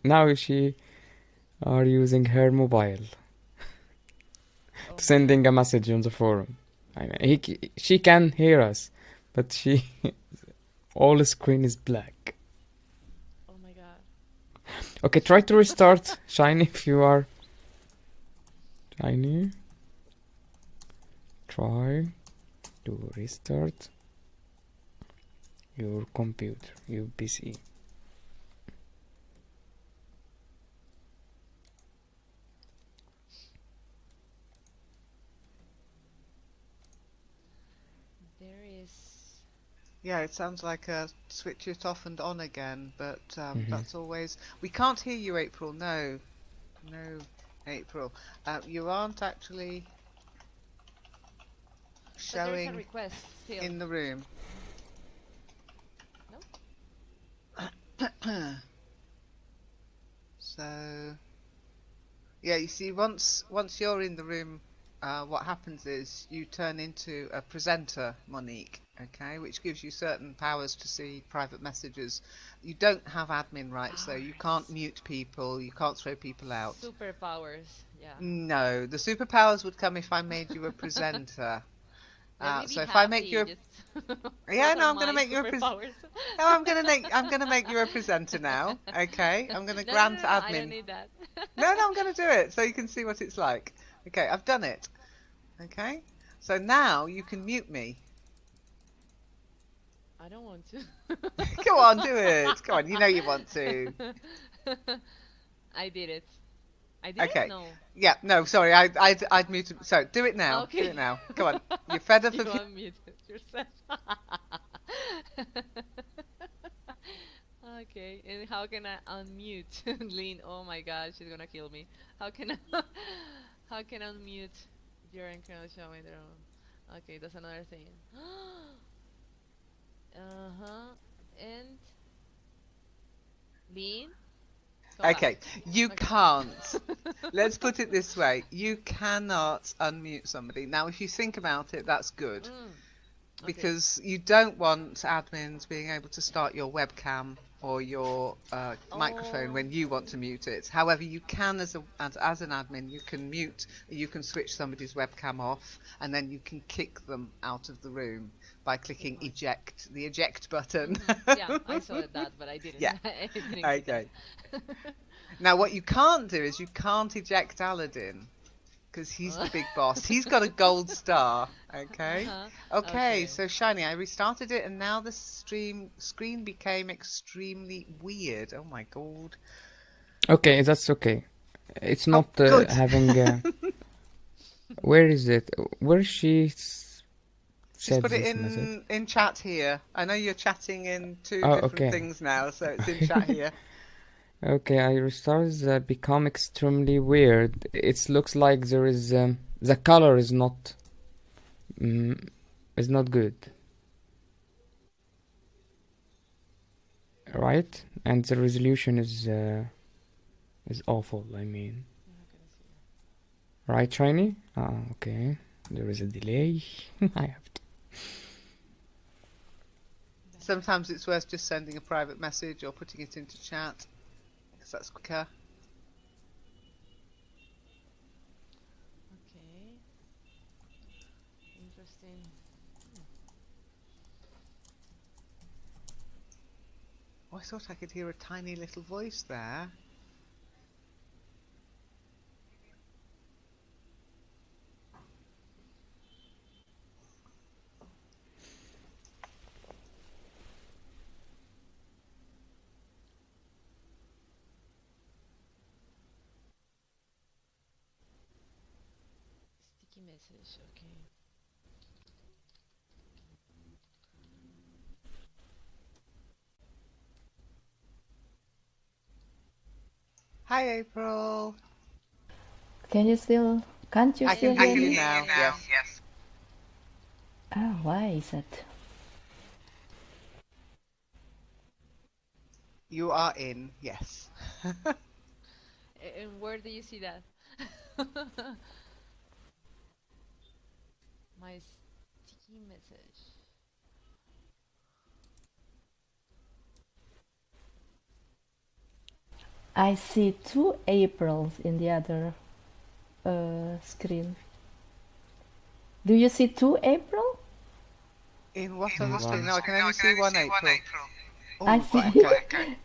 now she are using her mobile sending a message on the forum. I mean, she can hear us, but all the screen is black. Oh my God. Okay, try to restart, Shiny, if you are Shiny. Try to restart your computer, your PC. There is. Yeah, it sounds like switch it off and on again, but that's always. We can't hear you, April. No, April. You aren't actually showing a request still. in the room. No? So, yeah, you see, once you're in the room, what happens is you turn into a presenter, Monique, okay, which gives you certain powers to see private messages. You don't have admin rights, though. You can't mute people, you can't throw people out. Superpowers, yeah. No, the superpowers would come if I made you a presenter. So if I make you yeah, no, I'm going to make you a presenter. No, I'm going to make you a presenter now. Okay, I'm going to grant admin. I don't need that. No, I'm going to do it so you can see what it's like. Okay, I've done it. Okay, so now you can mute me. I don't want to. Come on, do it. Come on, you know you want to. I did it. I didn't Okay. know. Yeah. No. Sorry. I'd muted. So do it now. Okay. Do it now. Come on. You're fed up You of. unmuted yourself. Okay. And how can I unmute Lynn? Oh my God, she's gonna kill me. How can I? How can I unmute during currently showing their own? Okay, that's another thing. Uh-huh. And Lynn? Come back. Okay. You Okay. can't. Let's put it this way. You cannot unmute somebody. Now, if you think about it, that's good. Okay. Because you don't want admins being able to start your webcam or your microphone when you want to mute it. However, you can, as an admin, you can mute, you can switch somebody's webcam off, and then you can kick them out of the room by clicking eject, the eject button. Yeah, I saw that, but I didn't. Yeah. I didn't Okay. Now, what you can't do is you can't eject Aladdin, because he's the big boss. He's got a gold star. Okay. Okay. So Shiny, I restarted it, and now the screen became extremely weird. Oh my god. Okay, that's okay. It's not having. Where is it? Where she said Just put it this message? in chat here. I know you're chatting in two different things now, so it's in chat here. Okay, I restarted. Become extremely weird. It looks like there is the color is not good, right? And the resolution is awful. I mean, right, Shiny? Okay. There is a delay. I have to. Sometimes it's worth just sending a private message or putting it into chat, because that's quicker. Okay. Interesting. Oh, I thought I could hear a tiny little voice there. Sticky message. Okay. Hi, April. Can't you still hear me? I can now. Yes. Ah, why is that? You are in. Yes. And where do you see that? My sticky message. I see 2 Aprils in the other screen. Do you see 2 April? In what other screen? No, I can only see 1 April. Oh, I see. Okay.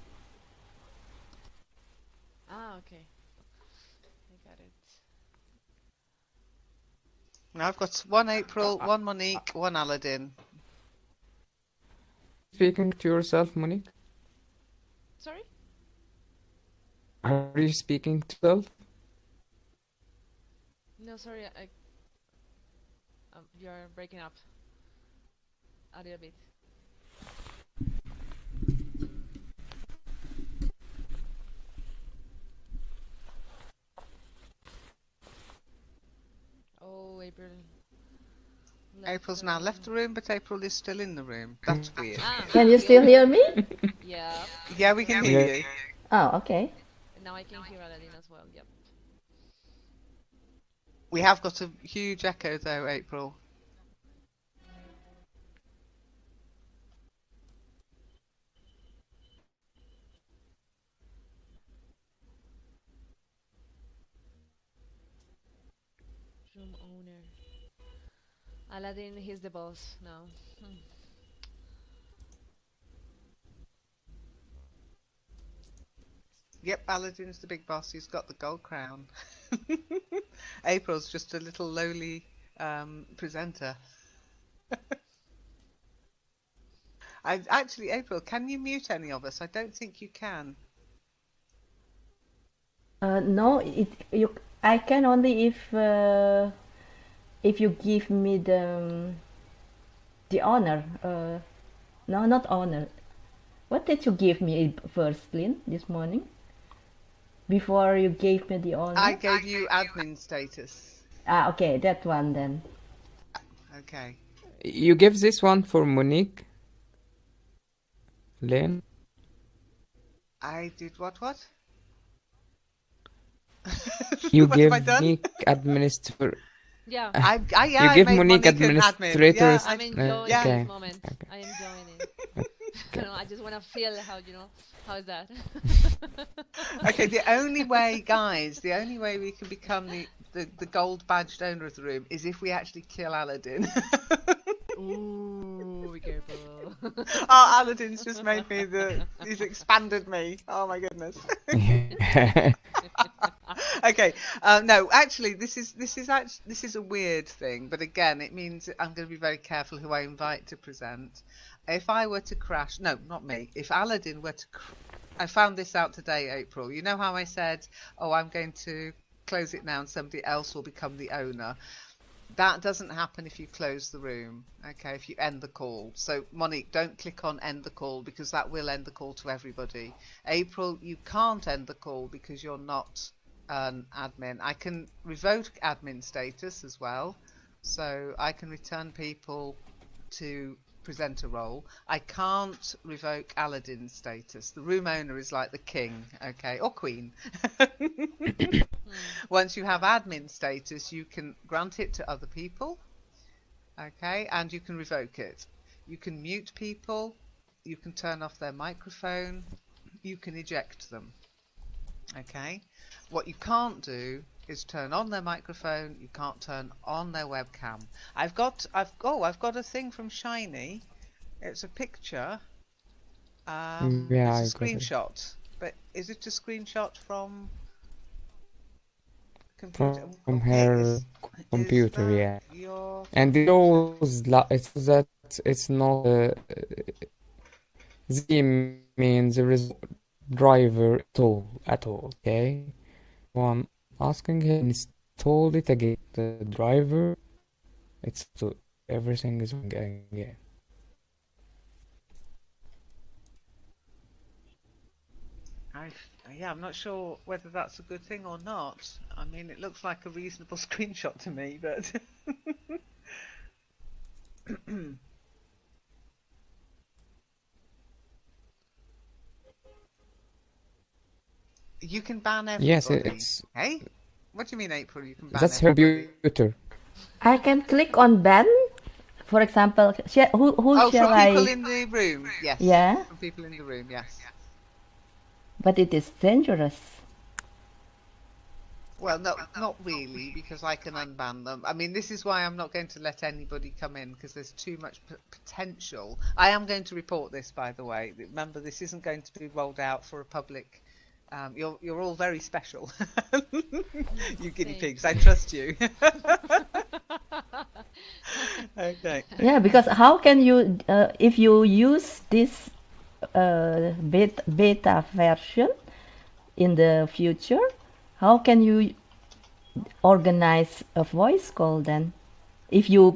Ah, okay. I got it. Now I've got 1 April, 1 Monique, 1 Aladdin. Speaking to yourself, Monik? Sorry? Are you speaking to yourself? No, sorry. You're breaking up a little bit. Oh, April. April's now left the room, but April is still in the room. That's weird. Can you still hear me? Yeah. Yeah, we can hear you. Oh, okay. Now I can hear Aladdin as well. Yep. We have got a huge echo though, April. Room owner. Aladdin, he's the boss now. Yep, Aladdin's the big boss. He's got the gold crown. April's just a little lowly presenter. Actually, April, can you mute any of us? I don't think you can. No, I can only if you give me the honor. No, not honor. What did you give me first, Lynn, this morning? Before you gave me the honor? I gave you admin status. Okay, that one then. Okay. You give this one for Monik, Lynn? I did what? You what give have I done? Monique administrator. Yeah. You give made Monique administrator. Yeah, I'm enjoying this moment. Okay. I am enjoying it. I just want to feel how is that? Okay, the only way, guys, we can become the gold badged owner of the room is if we actually kill Aladdin. Ooh, be careful. Oh, Aladdin's just made me he's expanded me. Oh my goodness. Okay, no, actually, this is a weird thing, but again, it means I'm going to be very careful who I invite to present. If I were to crash, no, not me. If Aladdin were to, I found this out today, April. You know how I said, oh, I'm going to close it now and somebody else will become the owner. That doesn't happen if you close the room, okay, if you end the call. So, Monique, don't click on end the call because that will end the call to everybody. April, you can't end the call because you're not an admin. I can revoke admin status as well. So, I can return people to presenter role. I can't revoke Aladdin's status. The room owner is like the king, okay, or queen. Once you have admin status, you can grant it to other people, okay, and you can revoke it. You can mute people, you can turn off their microphone, you can eject them, okay. What you can't do is turn on their microphone. You can't turn on their webcam. I've got a thing from Shiny. It's a picture. It's a screenshot. But is it a screenshot from computer? From her computer, yeah. Your... And it shows that it's not Z means there is driver at all, okay? So I'm asking him install it again. The driver, everything is again. I'm not sure whether that's a good thing or not. I mean, it looks like a reasonable screenshot to me, but you can ban everybody. Yes, it's. Hey, what do you mean, April? You can ban. That's everybody? her computer. I can click on ban. For example, who shall from I? People in the room, yes. Yeah. From people in the room, yes. But it is dangerous. Well, no, not really, because I can unban them. I mean, this is why I'm not going to let anybody come in, because there's too much potential. I am going to report this, by the way. Remember, this isn't going to be rolled out for a public. You're all very special, you guinea pigs. I trust you. Okay. Yeah, because how can you, if you use this beta version in the future, how can you organize a voice call then? If you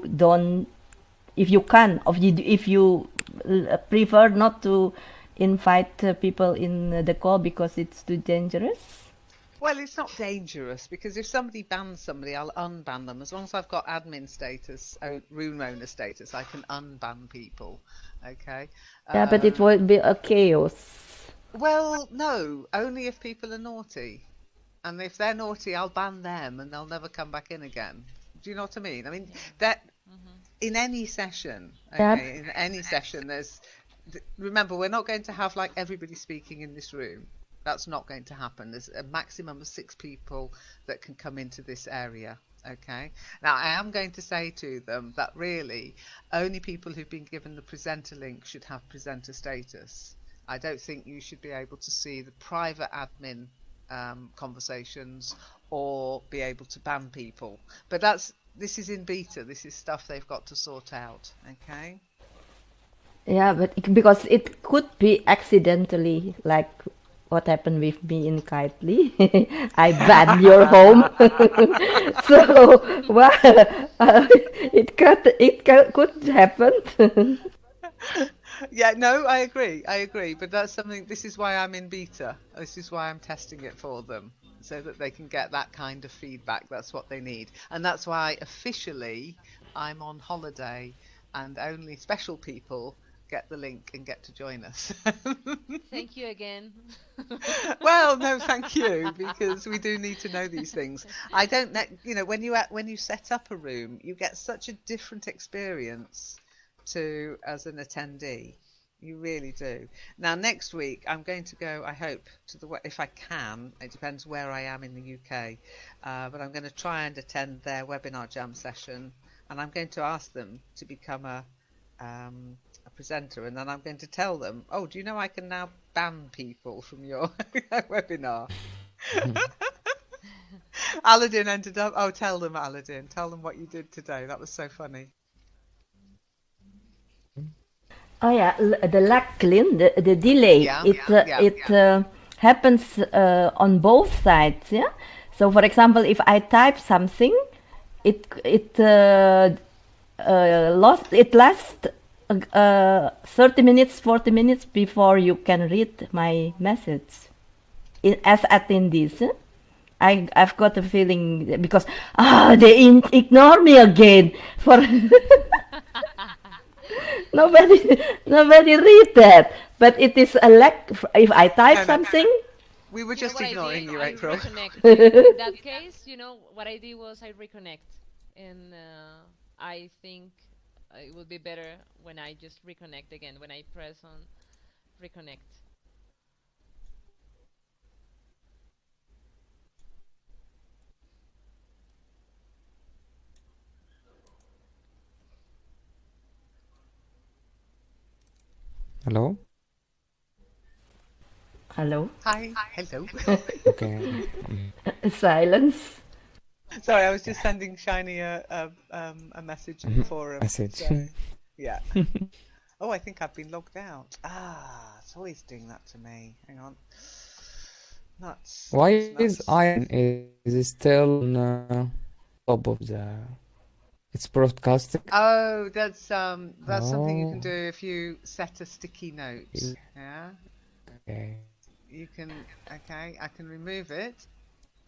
prefer not to invite people in the call because it's too dangerous? Well, it's not dangerous because if somebody bans somebody, I'll unban them. As long as I've got admin status, room owner status, I can unban people. Okay. Yeah, but it will be a chaos. Well, no, only if people are naughty. And if they're naughty, I'll ban them and they'll never come back in again. Do you know what I mean? I mean, that in any session, okay, in any session, remember, we're not going to have like everybody speaking in this room. That's not going to happen. There's a maximum of 6 people that can come into this area. Okay. Now, I am going to say to them that really only people who've been given the presenter link should have presenter status. I don't think you should be able to see the private admin conversations or be able to ban people. But this is in beta. This is stuff they've got to sort out. Okay. Yeah, but because it could be accidentally like what happened with me in Kitely. I banned your home. So, well, could happen. Yeah, no, I agree. But that's something, this is why I'm in beta. This is why I'm testing it for them, so that they can get that kind of feedback. That's what they need. And that's why officially I'm on holiday and only special people get the link and get to join us. Thank you again. Well, no, thank you, because we do need to know these things. I don't know, when you set up a room, you get such a different experience to as an attendee. You really do. Now, next week, I'm going to go, I hope, if I can, it depends where I am in the UK, but I'm going to try and attend their WebinarJam session, and I'm going to ask them to become a presenter, and then I'm going to tell them, oh, do you know I can now ban people from your webinar? Aladdin ended up, tell them, Aladdin, tell them what you did today. That was so funny. Oh yeah, the lag clean, the delay. It happens on both sides. Yeah. So for example, if I type something, it lasts 30 minutes, 40 minutes before you can read my message. As attendees, I've got a feeling because they ignore me again for. Nobody read that, but it is a lack. If I type something, we were just ignoring you, April. In that case, what I did was I reconnect, and I think it would be better when I just reconnect again, when I press on reconnect. Hello? Hello? Hi. Hello. Okay. Silence. Sorry, I was just sending Shiny a message in the forum. Message. So, yeah. Oh, I think I've been logged out. It's always doing that to me. Hang on. Nuts. Why is Iron is still on top of the... It's broadcasting? Oh, that's something you can do if you set a sticky note. Yeah. Okay. You can. Okay, I can remove it,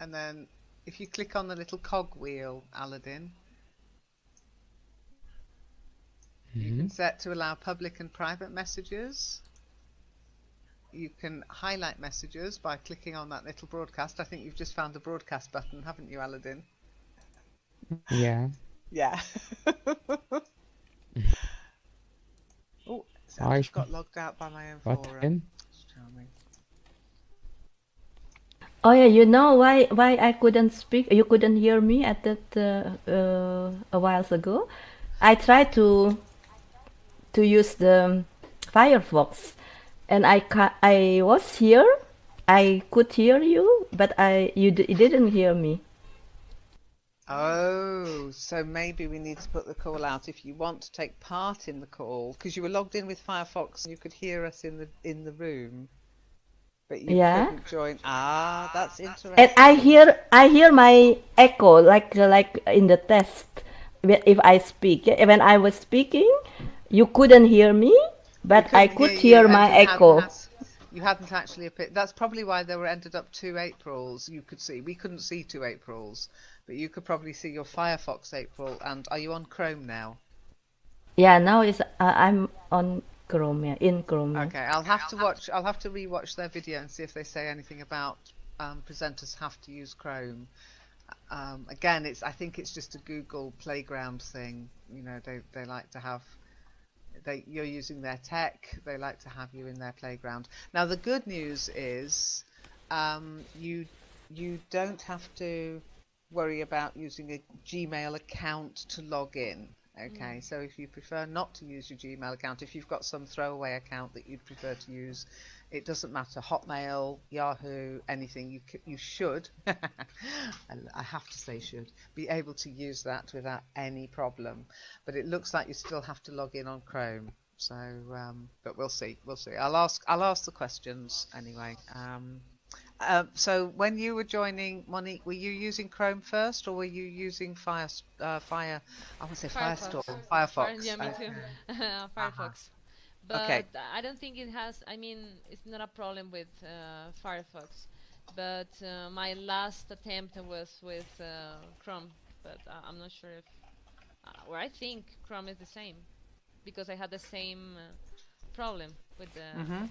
and then if you click on the little cog wheel, Aladdin, you can set to allow public and private messages. You can highlight messages by clicking on that little broadcast. I think you've just found the broadcast button, haven't you, Aladdin? Yeah. Yeah. Oh, so I just got logged out by my own forum. Oh yeah, you know why I couldn't speak? You couldn't hear me at that a while ago. I tried to use the Firefox, and I was here. I could hear you, but you didn't hear me. Oh, so maybe we need to put the call out if you want to take part in the call, because you were logged in with Firefox and you could hear us in the room, but you couldn't join. That's interesting. And I hear my echo like in the test if I speak. When I was speaking, you couldn't hear me, but I could hear my echo. You hadn't actually appeared. That's probably why there ended up 2 Aprils. You could see. We couldn't see 2 Aprils. But you could probably see your Firefox April. And are you on Chrome now? Yeah, now I'm on Chrome. Yeah, in Chrome. Okay, I'll have to rewatch their video and see if they say anything about presenters have to use Chrome. Again, I think it's just a Google playground thing. They like to have. You're using their tech. They like to have you in their playground. Now the good news is, you don't have to worry about using a Gmail account to log in. Okay, so if you prefer not to use your Gmail account, if you've got some throwaway account that you'd prefer to use, it doesn't matter. Hotmail, Yahoo, anything, you should, I have to say should, be able to use that without any problem. But it looks like you still have to log in on Chrome. So, but we'll see. We'll see. I'll ask the questions anyway. So when you were joining, Monique, were you using Chrome first, or were you using Fire? I want to say Firestorm, Firefox. Yeah, me too. Firefox. But okay. I don't think it has. I mean, it's not a problem with Firefox. But my last attempt was with Chrome. But I'm not sure if. Or I think Chrome is the same, because I had the same problem with the.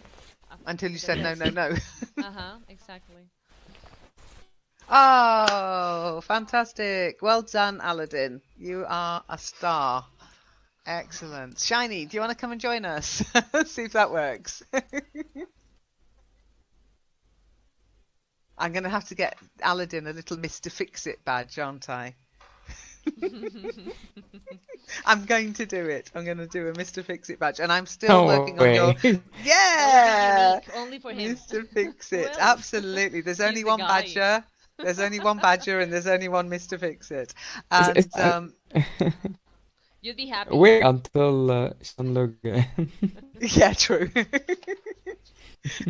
Until you said no, no, no. Exactly. Oh, fantastic! Well done, Aladdin. You are a star. Excellent. Shiny, do you want to come and join us? See if that works. I'm going to have to get Aladdin a little Mr. Fix-It badge, aren't I? I'm going to do it. I'm going to do a Mr. Fix-It badge, and I'm still working on your. Yeah, only for him. Mr. Fix-It. Well, absolutely. There's only one badger. There's only one badger, and there's only one Mr. Fix-It. And you'd be happy. Wait until Sean Yeah, true.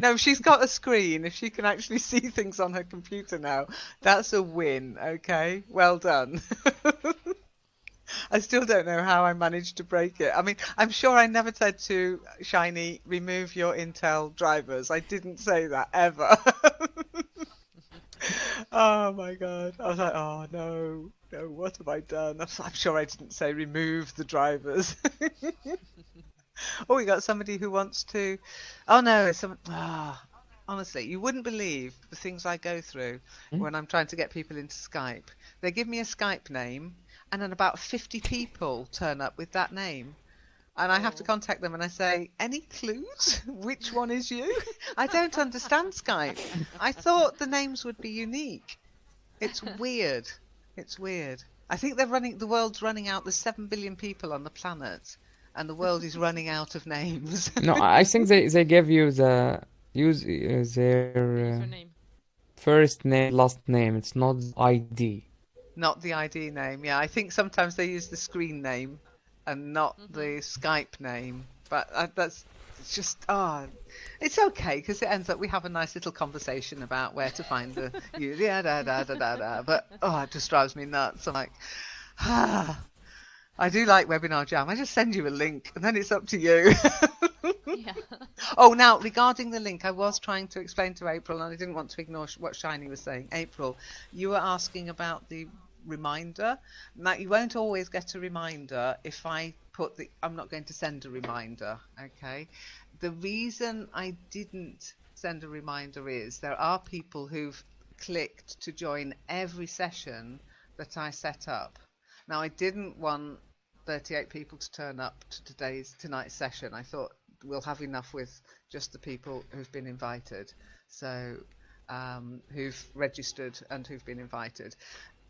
No, she's got a screen. If she can actually see things on her computer now, that's a win. Okay, well done. I still don't know how I managed to break it. I mean, I'm sure I never said to Shiny, remove your Intel drivers. I didn't say that ever. Oh my God. I was like, oh no, what have I done? I'm sure I didn't say remove the drivers. Oh, we got somebody who wants to. Oh no, it's someone. Honestly, you wouldn't believe the things I go through when I'm trying to get people into Skype. They give me a Skype name, and then about 50 people turn up with that name. And I have to contact them and I say, any clues? Which one is you? I don't understand Skype. I thought the names would be unique. It's weird. It's weird. I think the world's running out. There's 7 billion people on the planet. And the world is running out of names. No, I think they give you their first name, last name. It's not ID. Not the ID name. Yeah, I think sometimes they use the screen name and not the Skype name. But that's just it's okay because it ends up we have a nice little conversation about where to find the But it just drives me nuts. I'm like, I do like WebinarJam. I just send you a link and then it's up to you. Yeah. Oh, now regarding the link, I was trying to explain to April, and I didn't want to ignore what Shiny was saying. April, you were asking about the reminder. Now, you won't always get a reminder if I put I'm not going to send a reminder, okay? The reason I didn't send a reminder is there are people who've clicked to join every session that I set up. Now, I didn't want 38 people to turn up to tonight's session. I thought we'll have enough with just the people who've been invited, so who've registered and who've been invited.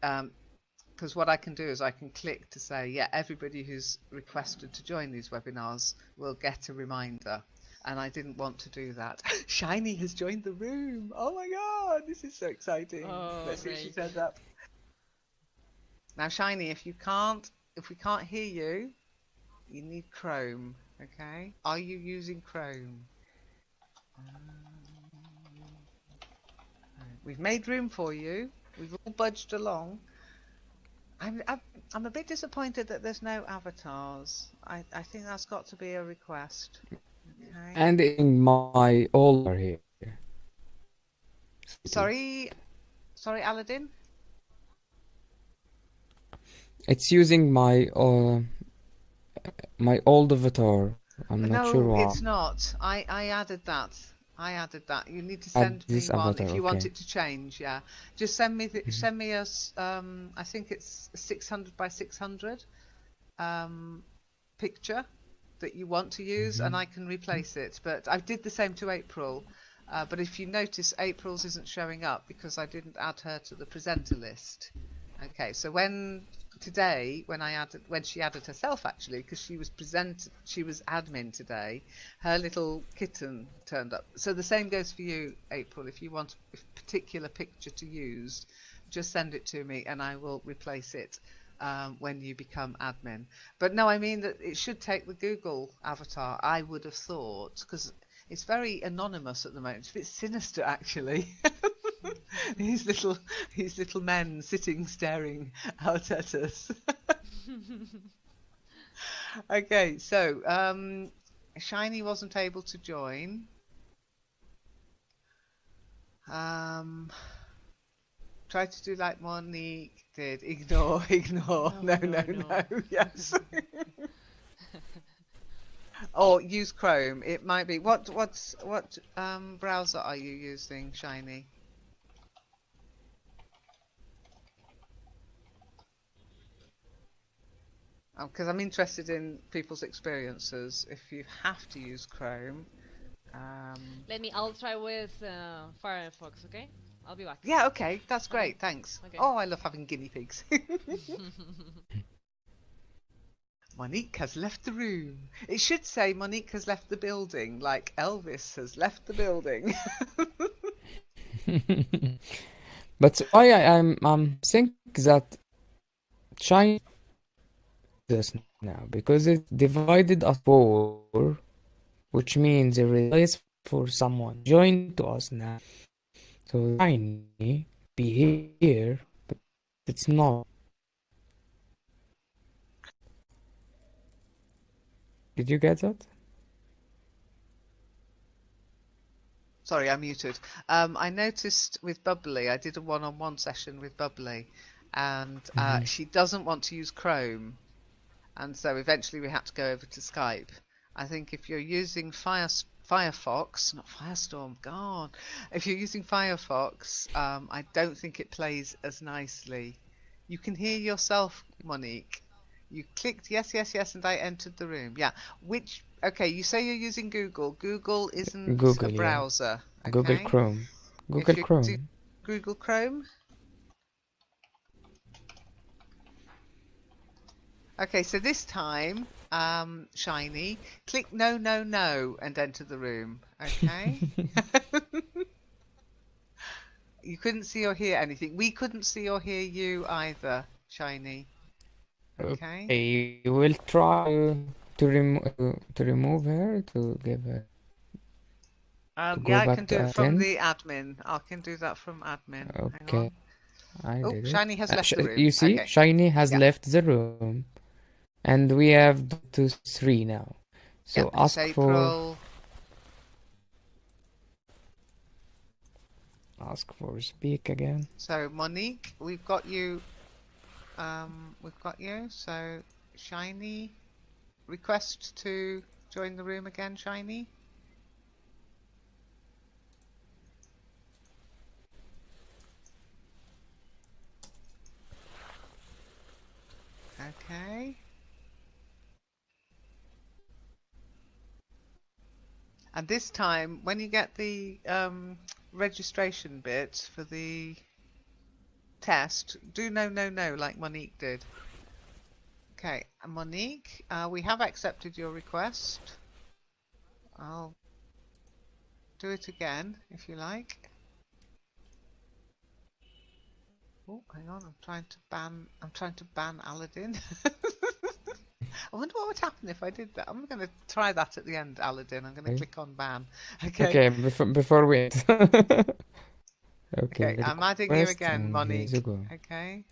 Because what I can do is I can click to say, yeah, everybody who's requested to join these webinars will get a reminder. And I didn't want to do that. Shiny has joined the room. Oh my God, this is so exciting. Let's see if she turns up. Now, Shiny, if we can't hear you, you need Chrome, okay? Are you using Chrome? We've made room for you. We've all budged along. I'm a bit disappointed that there's no avatars. I think that's got to be a request. Okay. And in my older here. Sorry, Aladdin? It's using my old avatar. I'm not sure why. No, it's not. I added that. You need to send me one avatar, if you want it to change. Yeah, just send me a. I think it's 600 by 600 picture that you want to use, and I can replace it. But I did the same to April. But if you notice, April's isn't showing up because I didn't add her to the presenter list. Okay, so when she added herself, actually, because she was admin today, her little kitten turned up. So the same goes for you, April. If you want a particular picture to use, just send it to me and I will replace it when you become admin. But no, I mean that it should take the Google avatar, I would have thought, because it's very anonymous at the moment. It's a bit sinister, actually. these little men sitting staring out at us. Okay, so Shiny wasn't able to join. Try to do like Monique did. Ignore. No. Yes. Or use Chrome. It might be. What browser are you using, Shiny? Because I'm interested in people's experiences. If you have to use Chrome. I'll try with Firefox, okay? I'll be back. Yeah, okay. That's great. Thanks. Okay. Oh, I love having guinea pigs. Monique has left the room. It should say Monique has left the building, like Elvis has left the building. But why I'm think that China this now, because it divided us four, which means there is place for someone join to us now. So Shiny be here, but it's not. Did you get that? Sorry, I'm muted. I noticed with Bubbly, I did a one-on-one session with Bubbly, and she doesn't want to use Chrome, and so eventually we had to go over to Skype. I think if you're using Firefox, not Firestorm, God. If you're using Firefox, I don't think it plays as nicely. You can hear yourself, Monique. You clicked yes, and I entered the room. Yeah. Okay, you say you're using Google. Google isn't a browser. Yeah. Okay? Google Chrome. Google Chrome? Okay, so this time, Shiny, click no, and enter the room. Okay? You couldn't see or hear anything. We couldn't see or hear you either, Shiny. Okay. You will try to remove her, to give her. Yeah, I can do it from the admin. I can do that from admin. Okay. I did it. Shiny has left the room. You see, okay. Shiny has left the room. And we have 3 now. So ask April. Ask for speak again. So Monique, we've got you. So Shiny, request to join the room again, Shiny. Okay. And this time, when you get the registration bit for the test, do no, like Monique did. Okay, and Monique, we have accepted your request. I'll do it again, if you like. Oh, hang on, I'm trying to ban Aladdin. I wonder what would happen if I did that. I'm going to try that at the end, Aladdin. I'm going to click on ban. Okay, before we... Okay, I'm adding you again, Monique. Okay.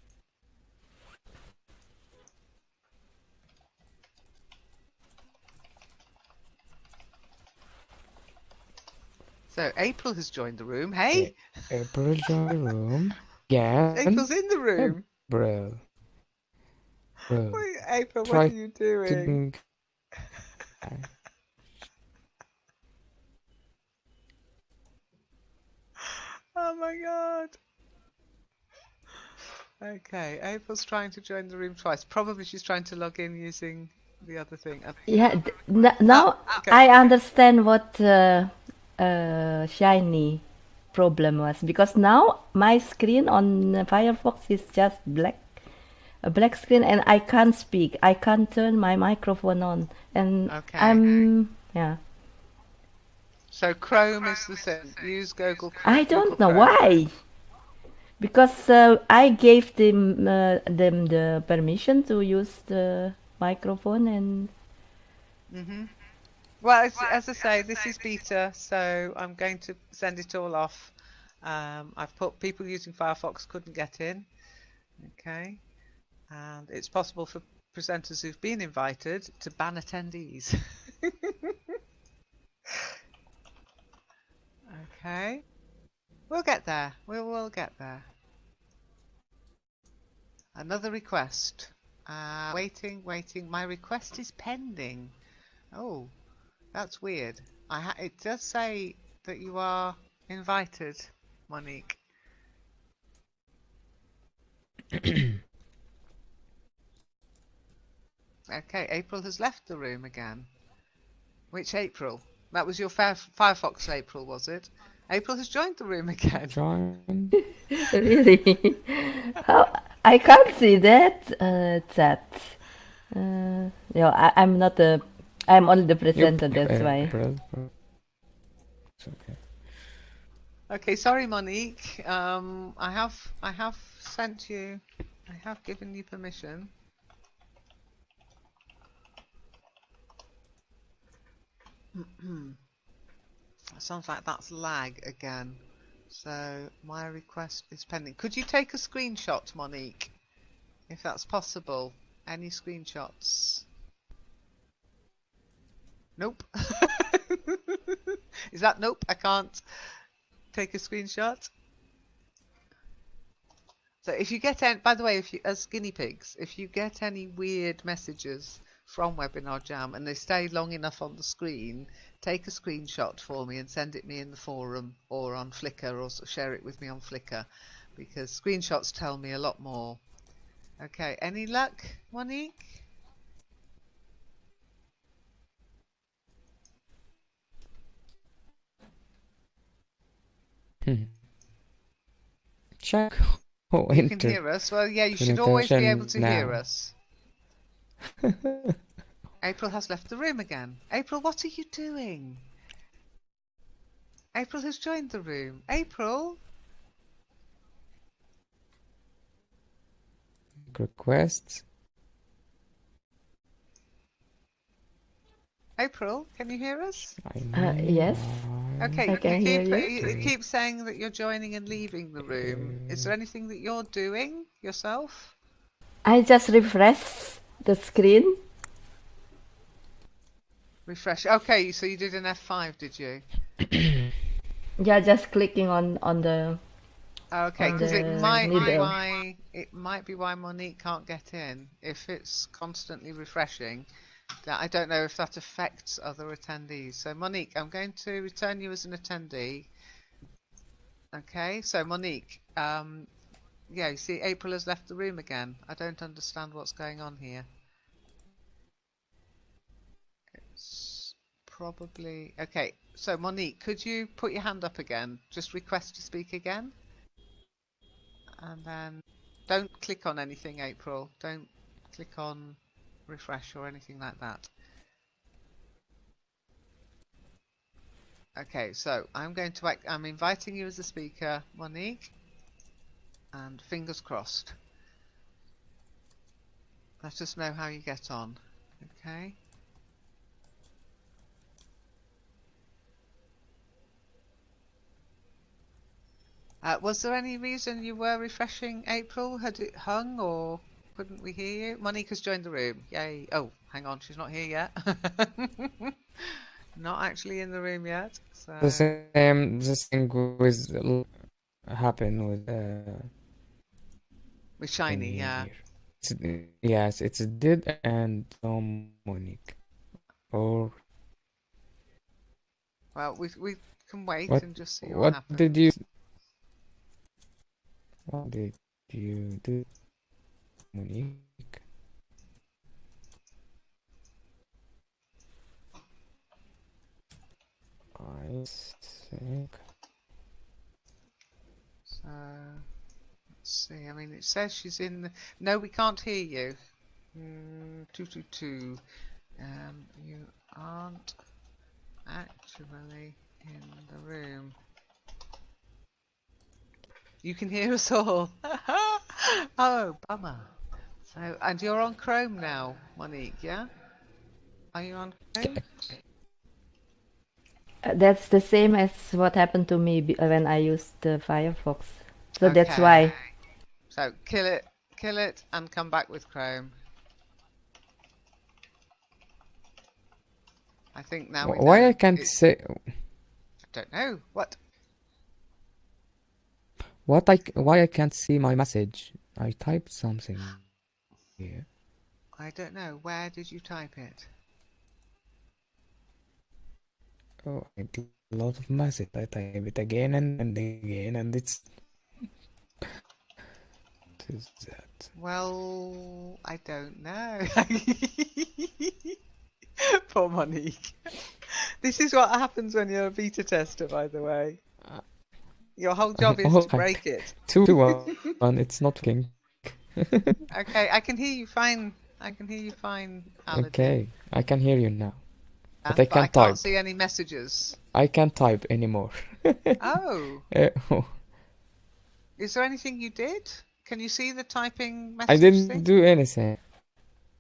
So April has joined the room. Hey! April joined the room. Yeah. April's in the room. Bro. Wait, April, what are you doing? Oh my god. Okay, April's trying to join the room twice. Probably she's trying to log in using the other thing. Yeah, now okay. I understand what Shiny problem was, because now my screen on Firefox is just a black screen, and I can't speak. I can't turn my microphone on, and yeah. So Chrome is the same. Use Google Chrome. I don't know why, because I gave them the permission to use the microphone and. Well, as I say, this is beta, so I'm going to send it all off. I've put people using Firefox couldn't get in. Okay, and it's possible for presenters who've been invited to ban attendees. Okay, we'll get there. We will get there. Another request. Waiting. My request is pending. Oh, that's weird. It does say that you are invited, Monique. Okay, April has left the room again. Which April? That was your Firefox April, was it? April has joined the room again. Join. Really? How? I can't see that chat. I'm not the. I'm only the presenter. That's why. Okay. Okay, sorry, Monique. I have sent you. I have given you permission. Sounds like that's lag again. So my request is pending. Could you take a screenshot, Monique, if that's possible? Any screenshots? Nope. Is that nope? I can't take a screenshot. So if you get any, by the way, as guinea pigs, if you get any weird messages from WebinarJam and they stay long enough on the screen, take a screenshot for me and send it me in the forum or on Flickr, or share it with me on Flickr, because screenshots tell me a lot more. Okay, any luck, Monique? Check. You can hear us. Well, yeah, you should always be able to hear us. April has left the room again. April, what are you doing? April has joined the room. April? Requests. April, can you hear us? Yes. Okay, I can hear you. You keep saying that you're joining and leaving the room. Is there anything that you're doing yourself? I just refresh the screen. Refresh. Okay, so you did an F5, did you? Yeah, just clicking on the. Okay, because it might be why Monique can't get in. If it's constantly refreshing, I don't know if that affects other attendees. So Monique, I'm going to return you as an attendee. Okay, so Monique, yeah, you see April has left the room again. I don't understand what's going on here. It's probably... Okay, so Monique, could you put your hand up again? Just request to speak again. And then don't click on anything, April. Don't click on refresh or anything like that. Okay, so I'm inviting you as a speaker, Monique, and fingers crossed. Let us know how you get on. Okay. Was there any reason you were refreshing, April? Had it hung or couldn't we hear you? Monique has joined the room. Yay. Oh, hang on, she's not here yet. Not actually in the room yet. So. The same thing with happen with Shiny, yeah. Yes, it's did and Monik. Or well, we can wait and just see what happens. What did you do, Monik? I think. So let's see. I mean, it says she's in. No, we can't hear you. 222. You aren't actually in the room. You can hear us all. Oh, bummer. So, and you're on Chrome now, Monique, yeah? Are you on Chrome? That's the same as what happened to me when I used Firefox. So Okay. that's why. So kill it, and come back with Chrome. I think now we know. Why I can't say? I don't know. What? Why I can't see my message? I typed something here. I don't know. Where did you type it? Oh, I get a lot of message. I type it again and again, and it's. What is that? Well, I don't know. Poor Monique. This is what happens when you're a beta tester, by the way. Your whole job is to break it. 2-1. It's not working. Okay, I can hear you fine. I can hear you fine, Aladdin. Okay, I can hear you now. But I can't type. Can't see any messages. I can't type anymore. Oh. Oh. Is there anything you did? Can you see the typing message I didn't thing? do anything.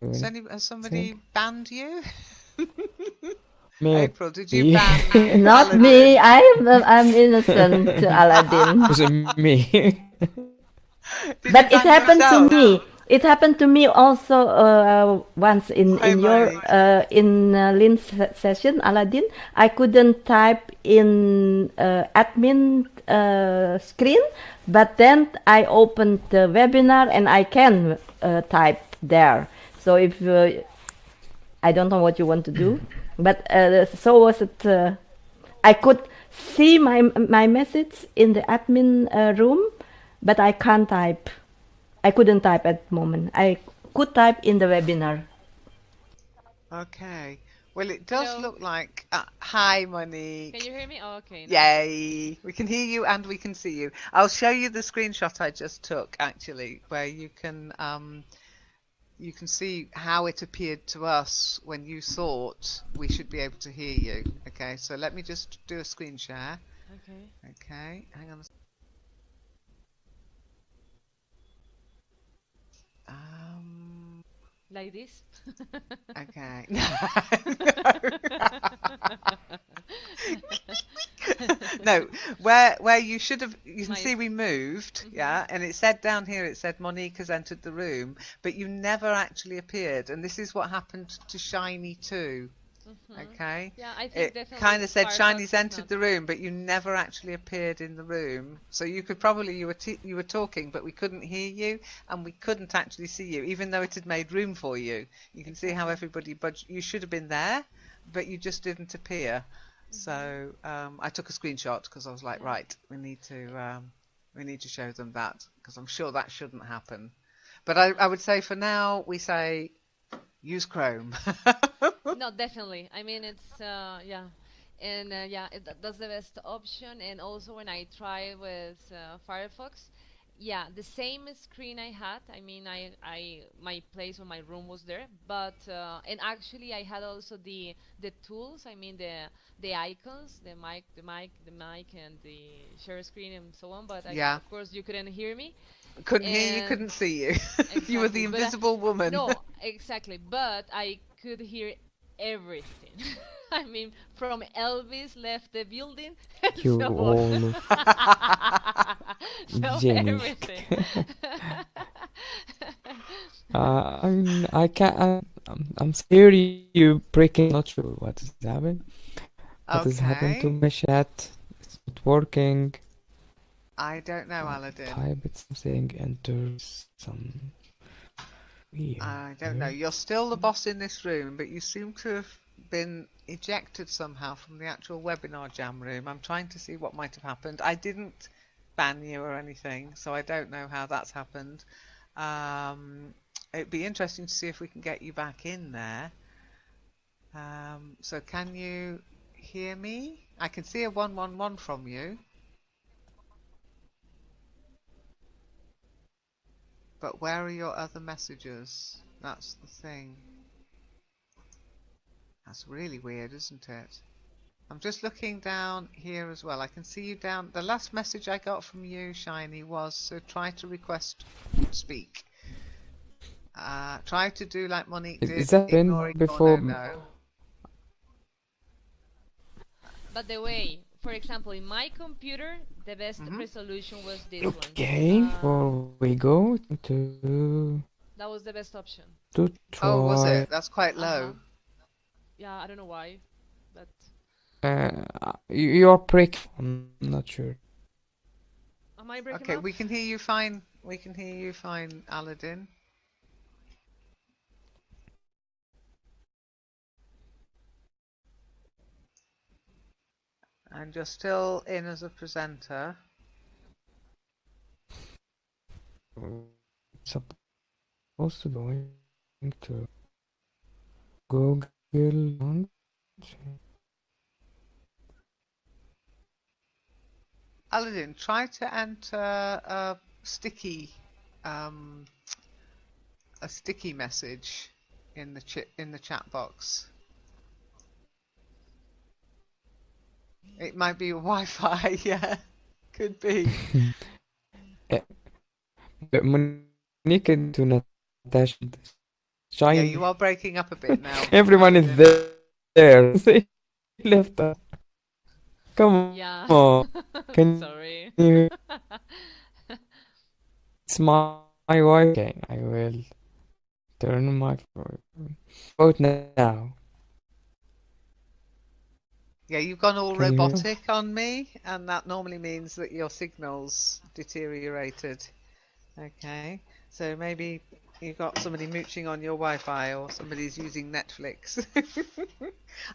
Has somebody banned you? Maybe. April, did you ban Not Aladdin? me. I'm innocent, Aladdin. It was me. But it happened to me. It happened to me also once in your Lynn's session, Aladdin. I couldn't type in admin screen, but then I opened the webinar and I can type there. So if I don't know what you want to do, but so was it. I could see my message in the admin room, but I can't type. I couldn't type at the moment. I could type in the webinar. Okay. Well, it does look like... hi, Monique. Can you hear me? Oh, okay. Yay! We can hear you and we can see you. I'll show you the screenshot I just took, actually, where you can see how it appeared to us when you thought we should be able to hear you. Okay, so let me just do a screen share. Okay. Okay, hang on a second. Like this? Okay. No, where you should have, you can see we moved, yeah, and it said down here, it said Monique has entered the room, but you never actually appeared, and this is what happened to Shiny too. Okay. Yeah, I think it kind of said Shiny's entered the room, but you never actually appeared in the room. So you could probably you were talking, but we couldn't hear you, and we couldn't actually see you, even though it had made room for you. You can see how everybody you should have been there, but you just didn't appear. So I took a screenshot because I was like, right, we need to show them that, because I'm sure that shouldn't happen. But I would say for now we say use Chrome. No, definitely. I mean, it's yeah, and yeah, that's the best option. And also when I try with Firefox, yeah, the same screen I had. I mean, my place or my room was there, but and actually I had also the tools. I mean, the icons, the mic, and the share screen and so on. But yeah, of course you couldn't hear me. Couldn't hear you, couldn't see you. Exactly. You were the invisible woman. No, exactly. But I could hear everything. I mean, from Elvis left the building. You so all so everything. I can't. I'm scared you breaking. Not sure what is happening. What is happening to my chat? It's not working. I don't know, Aladdin. Type it something, enter some. Weird. I don't know. You're still the boss in this room, but you seem to have been ejected somehow from the actual WebinarJam room. I'm trying to see what might have happened. I didn't ban you or anything, so I don't know how that's happened. It'd be interesting to see if we can get you back in there. So can you hear me? I can see a 111 from you. But where are your other messages? That's the thing. That's really weird, isn't it? I'm just looking down here as well. I can see you down. The last message I got from you, Shiny, was try to request speak. Try to do like Monik did, Is that ignoring before? no. By the way, for example, in my computer, the best resolution was this one. Okay, before we go to... That was the best option. To try... Oh, was it? That's quite low. Yeah, I don't know why, but... You're breaking. I'm not sure. Am I breaking Okay, up? we can hear you fine. We can hear you fine, Aladdin. And you're still in as a presenter. Supposed to go into Google Launch. Aladdin, try to enter a sticky message in the chat box. It might be Wi-Fi, yeah, could be. Monik and Natasha. Yeah, you are breaking up a bit now. Everyone is there. They left us. Come on. Can Sorry. you... It's my Wi-Fi. Okay, I will turn my vote now. Yeah, you've gone all robotic on me, and that normally means that your signal's deteriorated. Okay, so maybe you've got somebody mooching on your Wi-Fi, or somebody's using Netflix.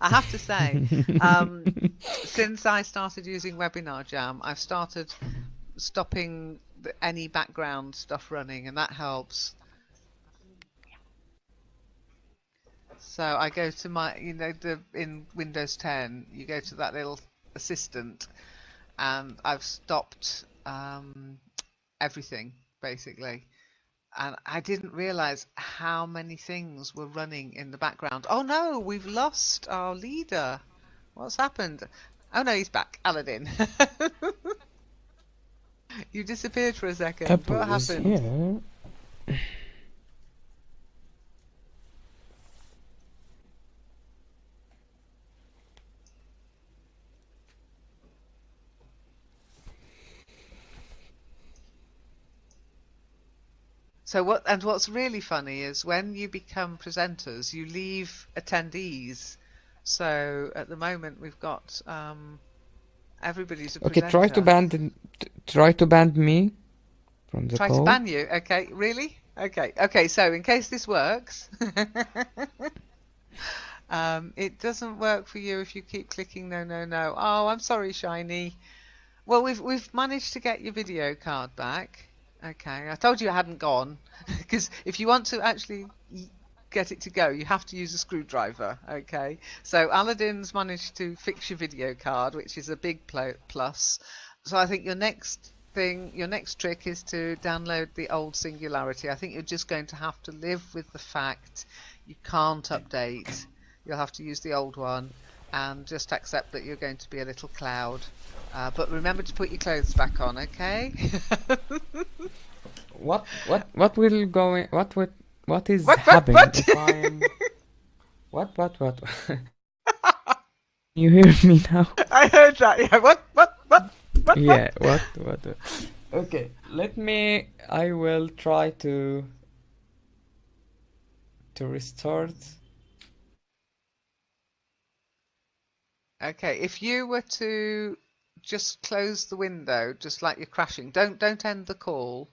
I have to say, since I started using WebinarJam, I've started stopping any background stuff running, and that helps. So I go to my, in Windows 10, you go to that little assistant, and I've stopped everything, basically. And I didn't realize how many things were running in the background. Oh no, we've lost our leader. What's happened? Oh no, he's back. Aladdin. You disappeared for a second. What happened? Yeah. So what's really funny is when you become presenters, you leave attendees. So at the moment we've got everybody's a presenter. Okay, try to ban me from the call. Try to ban you. Okay, really? Okay. So in case this works, it doesn't work for you if you keep clicking no. Oh, I'm sorry, Shiny. Well, we've managed to get your video card back. Okay, I told you I hadn't gone, because if you want to actually get it to go, you have to use a screwdriver. Okay, so Aladdin's managed to fix your video card, which is a big plus. So I think your next trick is to download the old Singularity. I think you're just going to have to live with the fact you can't update. You'll have to use the old one and just accept that you're going to be a little cloud. But remember to put your clothes back on, okay? What is happening? What? You hear me now? I heard that. Yeah. What? Yeah. What? Okay. I will try to restart. Okay. If you were to just close the window, just like you're crashing. Don't end the call.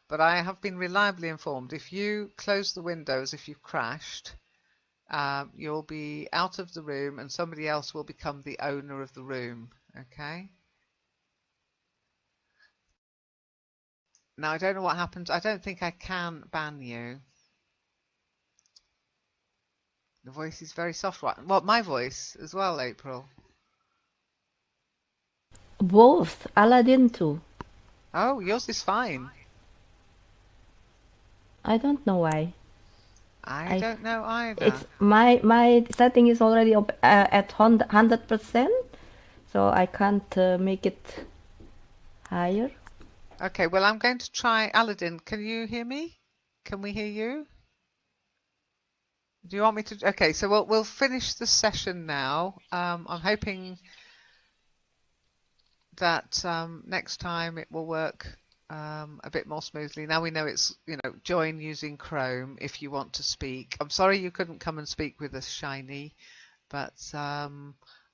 But I have been reliably informed, if you close the window as if you've crashed, you'll be out of the room and somebody else will become the owner of the room. Okay? Now, I don't know what happens. I don't think I can ban you. The voice is very soft. Well, my voice as well, April. Both. Aladdin too. Oh, yours is fine. I don't know why. I don't know either. It's my setting is already at 100%, so I can't make it higher. Okay, well, I'm going to try. Aladdin, can you hear me? Can we hear you? Do you want me to? Okay, so we'll finish the session now. I'm hoping that next time it will work a bit more smoothly. Now we know it's, join using Chrome if you want to speak. I'm sorry you couldn't come and speak with us, Shiny, but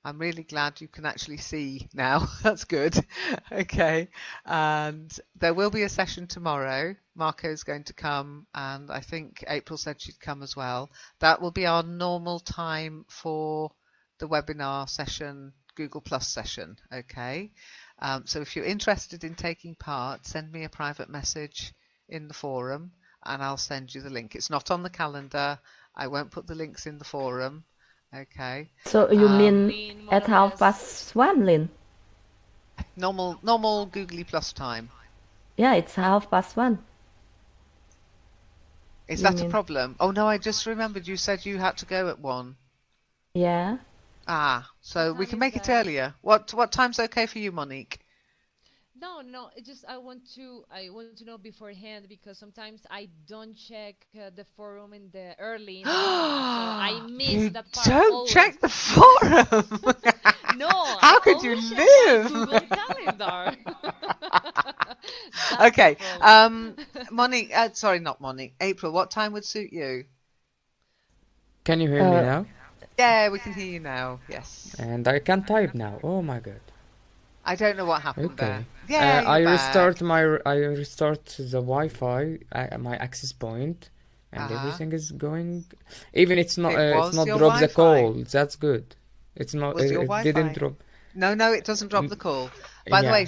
I'm really glad you can actually see now. That's good. Okay. And there will be a session tomorrow. Marco's going to come, and I think April said she'd come as well. That will be our normal time for the webinar session, Google Plus session. Okay. So if you're interested in taking part, send me a private message in the forum and I'll send you the link. It's not on the calendar. I won't put the links in the forum. Okay. So you mean at 1:30, Lynn? Normal Googly Plus time. Yeah, it's 1:30. Is that a problem? Oh no, I just remembered you said you had to go at 1. Yeah. Ah, so we can make it earlier. What time's okay for you, Monik? No, it just I want to know beforehand, because sometimes I don't check the forum in the early in the morning, so I miss that part. Don't check the forum. No. How could you live? Google Calendar. Okay. Monik, sorry, not Monik. April, what time would suit you? Can you hear me now? Yeah, we can hear you now. Yes. And I can type now. Oh my god. I don't know what happened Okay. there. Yeah, I restart the Wi-Fi, my access point, and everything is going. Even it's not drop the call. That's good. It's not. It didn't drop. No, it doesn't drop the call. By the way,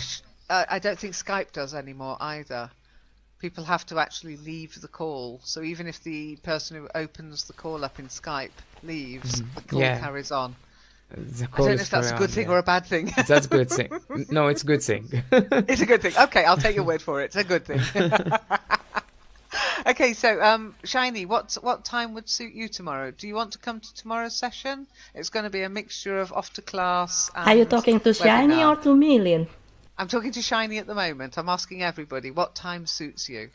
I don't think Skype does anymore either. People have to actually leave the call. So even if the person who opens the call up in Skype leaves, the call carries on. The I don't know if that's a good thing or a bad thing. That's a good thing. No, it's a good thing. It's a good thing. Okay, I'll take your word for it. It's a good thing. Okay, so Shiny, what time would suit you tomorrow? Do you want to come to tomorrow's session? It's going to be a mixture of off to class and Are you talking to Shiny or to me, Lynn? I'm talking to Shiny at the moment. I'm asking everybody what time suits you.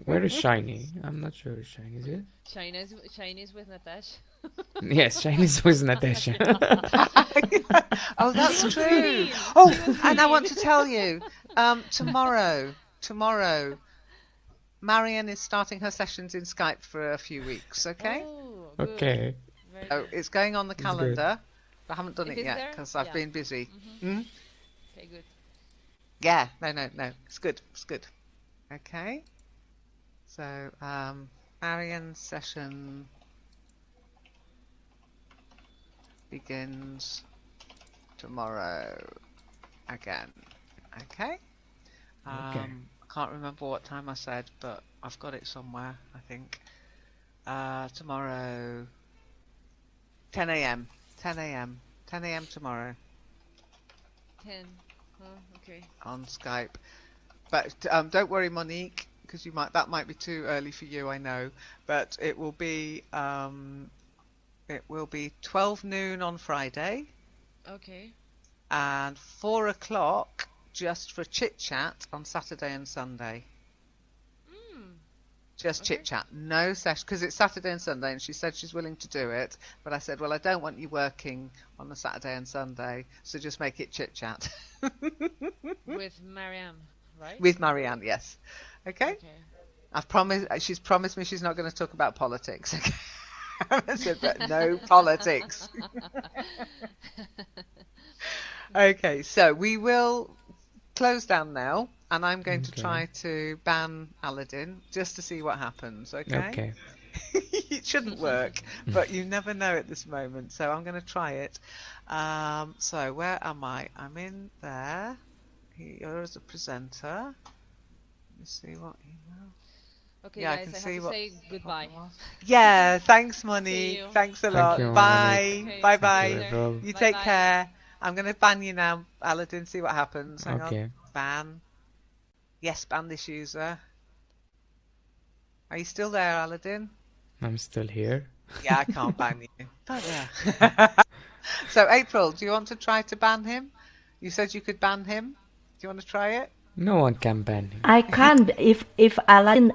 Where is Shiny? I'm not sure. Shiny is it? Chinese with Natasha. Yes, Chinese with Natasha. Oh, that's true. Oh, and I want to tell you, tomorrow, Marian is starting her sessions in Skype for a few weeks. Okay. Oh, okay. So it's going on the calendar. I haven't done it yet because I've been busy. Mm-hmm. Okay, good. Yeah, no. It's good. Okay. So, Marian's session begins tomorrow again. Okay. I can't remember what time I said, but I've got it somewhere, I think. Tomorrow, 10 a.m. 10 a.m. tomorrow. 10. Okay. On Skype, but don't worry, Monique, because that might be too early for you. I know, but it will be 12 noon on Friday. Okay. And 4 o'clock just for chit chat on Saturday and Sunday. Just chit chat, no session, because it's Saturday and Sunday, and she said she's willing to do it. But I said, well, I don't want you working on the Saturday and Sunday, so just make it chit chat. With Marianne, right? With Marianne, yes. Okay. I've promised. She's promised me she's not going to talk about politics. Okay. I said, but no politics. Okay, so we will close down now, and I'm going to try to ban Aladdin just to see what happens. Okay. It shouldn't work, but you never know at this moment, so I'm going to try it. So where am I? I'm in there. You're as a presenter. Let me see what email. Okay, guys, I have to say goodbye. Yeah, thanks, Moni. Thanks a lot. Bye. Okay, bye. You take care. I'm going to ban you now, Aladdin. See what happens. Hang on. Ban. Yes, ban this user. Are you still there, Aladdin? I'm still here. Yeah, I can't ban you. But yeah. So April, do you want to try to ban him? You said you could ban him. Do you want to try it? No one can ban him. I can't. If Aladdin,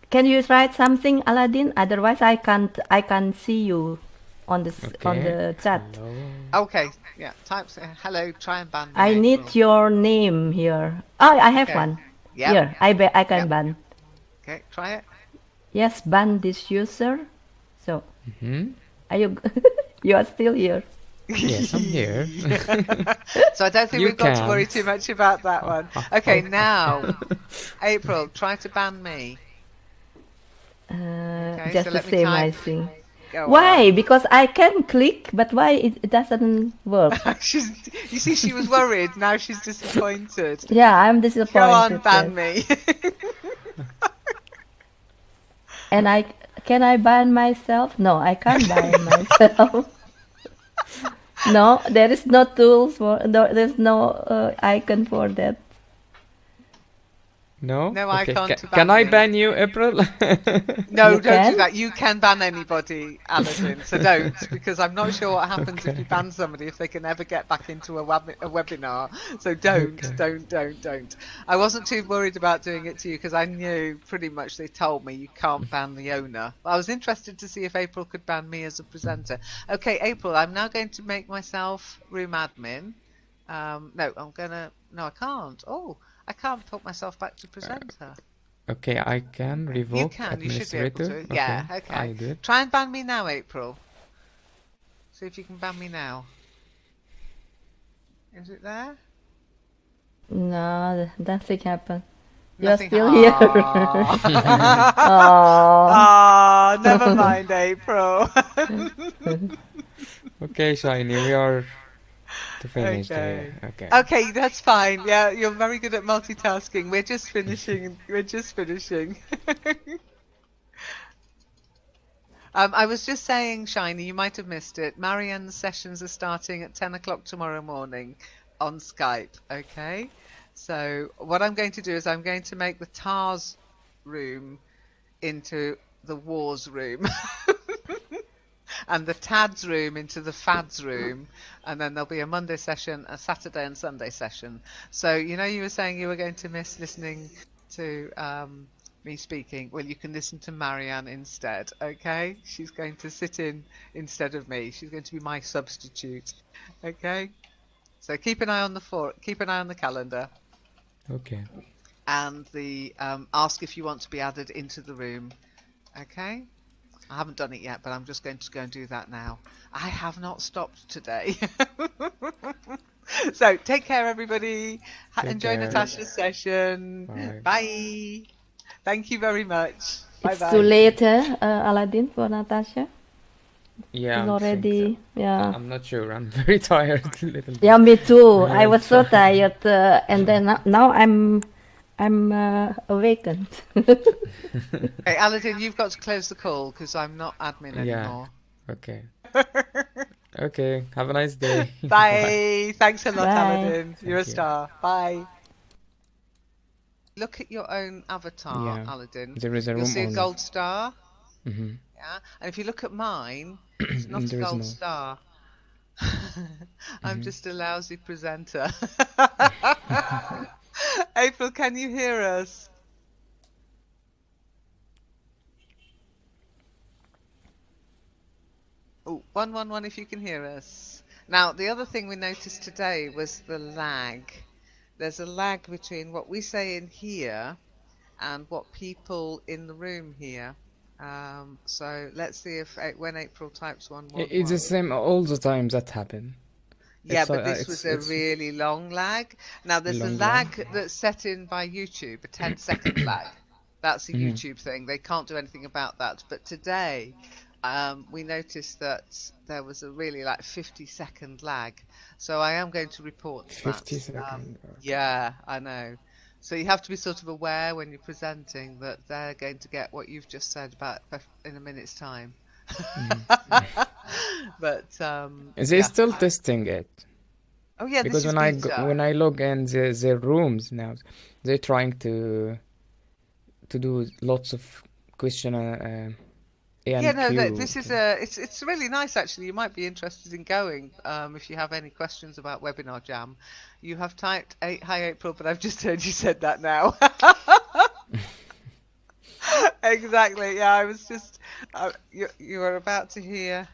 can you write something, Aladdin? Otherwise, I can't. I can see you on the on the chat. Hello. Okay. Yeah. Type hello. Try and ban me. I need April. your name here. Oh, I have one. Yep. Here, I can ban. Okay. Try it. Yes, ban this user. So, are you? You are still here. Yes, I'm here. So I don't think we've got to worry too much about that one. Okay, now, April, try to ban me. Just so the let me same, type. I think. Go Why? on. Because I can click, but why it doesn't work? You see, she was worried. Now she's disappointed. Yeah, I'm disappointed. Go on, ban me. And can I ban myself? No, I can't ban myself. No, there is no tools for. No, there's no icon for that. No Okay. icon to ban Can I me. ban you, April? No, You don't can? do that. You can ban anybody, Aladdin. So don't, because I'm not sure what happens if you ban somebody if they can ever get back into a webinar. So don't. I wasn't too worried about doing it to you because I knew pretty much they told me you can't ban the owner. I was interested to see if April could ban me as a presenter. Okay, April, I'm now going to make myself room admin. No, I can't. Oh, I can't put myself back to presenter. Okay, I can revoke You can. You should be able administrator. to. Yeah. Okay. I did. Try and ban me now, April. See if you can ban me now. Is it there? No, nothing happened. You're Nothing. still here. Ah, never mind, April. Okay, Shiny, we are to finish. Okay. Okay. Okay, that's fine. Yeah, you're very good at multitasking. We're just finishing. I was just saying, Shiny, you might have missed it. Marianne's sessions are starting at 10 o'clock tomorrow morning on Skype, okay? So what I'm going to do is I'm going to make the TARS room into the Wars room. And the TADS room into the FADS room, and then there'll be a Monday session, a Saturday and Sunday session. So, you know, you were saying you were going to miss listening to me speaking. Well, you can listen to Marianne instead, okay? She's going to sit in instead of me. She's going to be my substitute, okay? So keep an eye on the calendar. Okay. And the ask if you want to be added into the room, okay? I haven't done it yet, but I'm just going to go and do that now. I have not stopped today. So take care, everybody. Enjoy care. Natasha's session. Bye. Thank you very much. It's Bye-bye. too late, Aladdin, for Natasha? Yeah. It's I already, think so. yeah. I'm not sure. I'm very tired. A little bit. Yeah, me too. I Yeah, was so tired, and then now I'm awakened. Okay, Aladdin, you've got to close the call because I'm not admin anymore. Okay. Okay. Have a nice day. Bye. Thanks a lot, Bye. Aladdin. You're a Thank you. star. Bye. Look at your own avatar, Yeah. Aladdin. There is a You'll room see a only. gold star. Mm-hmm. Yeah, and if you look at mine, it's not a There is gold no. star. I'm just a lousy presenter. April, can you hear us? Oh, 111 if you can hear us. Now, the other thing we noticed today was the lag. There's a lag between what we say in here and what people in the room hear. So let's see if when April types 111. It's the same all the time that happen. Yeah, It's but like- this was a really long lag. Now, there's a Long lag that's set in by YouTube, a 10-second lag. That's a YouTube thing. They can't do anything about that. But today, we noticed that there was a really 50-second lag. So I am going to report that. 50 seconds. Yeah, I know. So you have to be sort of aware when you're presenting that they're going to get what you've just said about in a minute's time. But They're still testing it. oh yeah, Because this is beta. when I log in their rooms now, they're trying to do lots of question Yeah, no, AMQ. this is it's really nice actually. You might be interested in going if you have any questions about WebinarJam. You have typed hi April, but I've just heard you said that now. Exactly. Yeah, I was just you are about to hear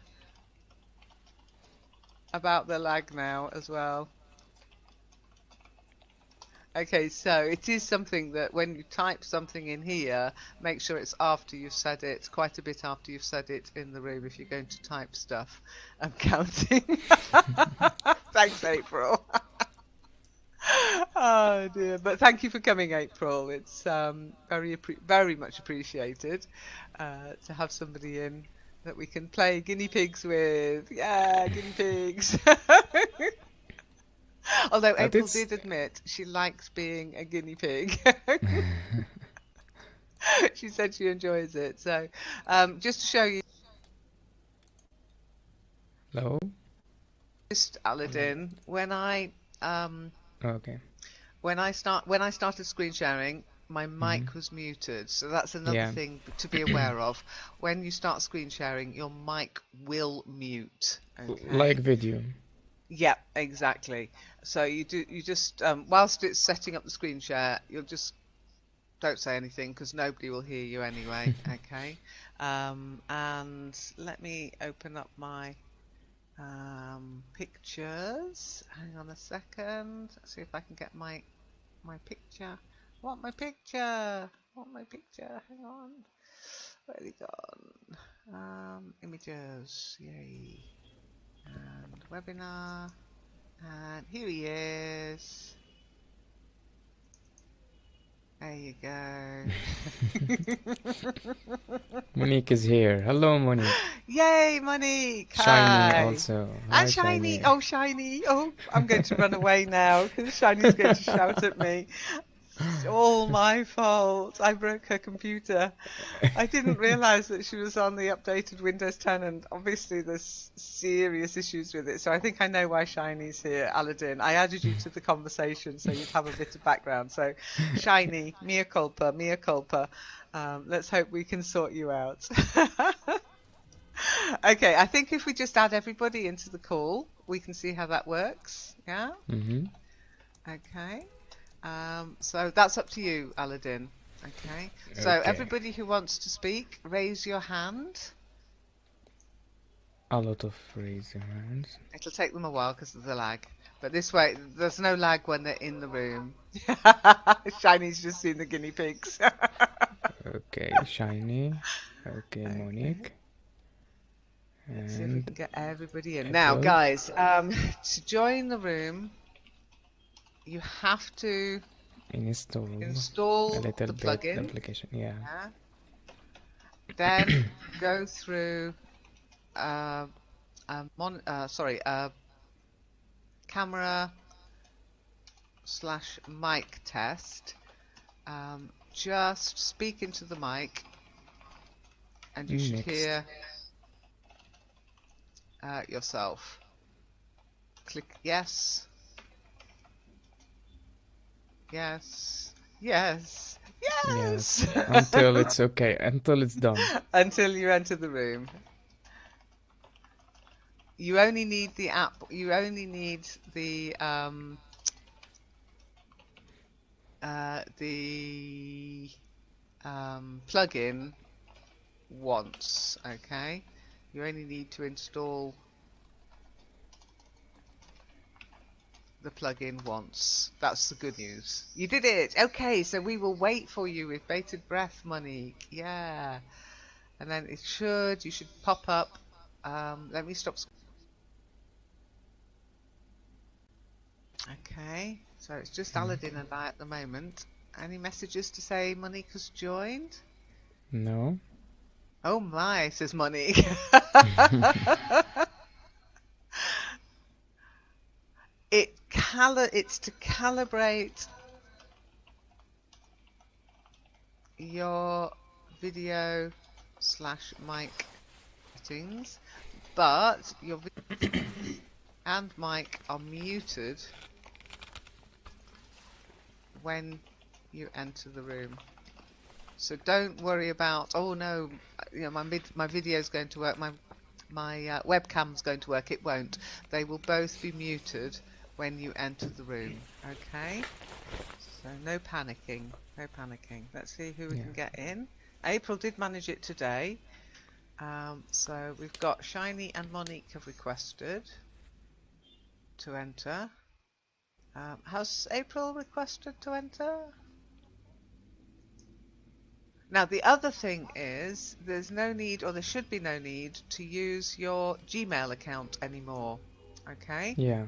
about the lag now as well. Okay, so it is something that when you type something in here, make sure it's after you've said it, quite a bit after you've said it in the room if you're going to type stuff. I'm counting. Thanks, April. Oh dear, but thank you for coming, April. It's very much appreciated to have somebody in that we can play guinea pigs with. Yeah, guinea pigs. Although April did admit she likes being a guinea pig. She said she enjoys it. So just to show you. Hello? Just Aladdin, when I Okay. when I started screen sharing, my mic was muted. So that's another thing to be aware of. When you start screen sharing, your mic will mute. Okay? Like video. Yeah, exactly. So you just whilst it's setting up the screen share, you'll just don't say anything because nobody will hear you anyway. Okay. And let me open up my pictures. Hang on a second. Let's see if I can get my picture. I want my picture. I want my picture. Hang on. Where's it gone? Images. Yay. And webinar. And here he is. There you go. Monik is here. Hello, Monik. Yay, Monik! Shiny Hi. also. Hi, Hi, Shiny. Oh, Shiny. Oh, I'm going to run away now because Shiny's going to shout at me. It's all my fault. I broke her computer. I didn't realise that she was on the updated Windows 10, and obviously there's serious issues with it. So I think I know why Shiny's here, Aladdin. I added you to the conversation so you'd have a bit of background. So, Shiny, mea culpa, mea culpa. Let's hope we can sort you out. Okay, I think if we just add everybody into the call, we can see how that works. Yeah? Okay. So that's up to you, Aladdin. Okay. So everybody who wants to speak, raise your hand. A lot of raising hands. It'll take them a while because of the lag. But this way, there's no lag when they're in the room. Shiny's just seen the guinea pigs. Okay, Shiny. Okay, Monik. Let's see if we can get everybody in. April. Now, guys, to join the room, you have to install a little the bit plugin. Application. Yeah. Then go through camera / mic test. Just speak into the mic, and you should hear yourself. Click yes. Yes. Yes. Yes. Until it's okay. Until it's done. Until you enter the room. You only need the app. You only need the plugin once. Okay. You only need to install the plugin once. That's the good news. You did it. Okay, so we will wait for you with bated breath, Monik. Yeah. And then you should pop up. Let me stop. Okay, so it's just Aladdin and I at the moment. Any messages to say Monik has joined? No. Oh my, says Monik. It's to calibrate your video / mic settings, but your video and mic are muted when you enter the room. So don't worry about, oh no, you know, my video's going to work, my webcam's going to work. It won't. They will both be muted when you enter the room. Okay? So no panicking. No panicking. Let's see who we can get in. April did manage it today. So we've got Shiny and Monique have requested to enter. Has April requested to enter? Now the other thing is there's no need, or there should be no need, to use your Gmail account anymore. Okay? Yeah.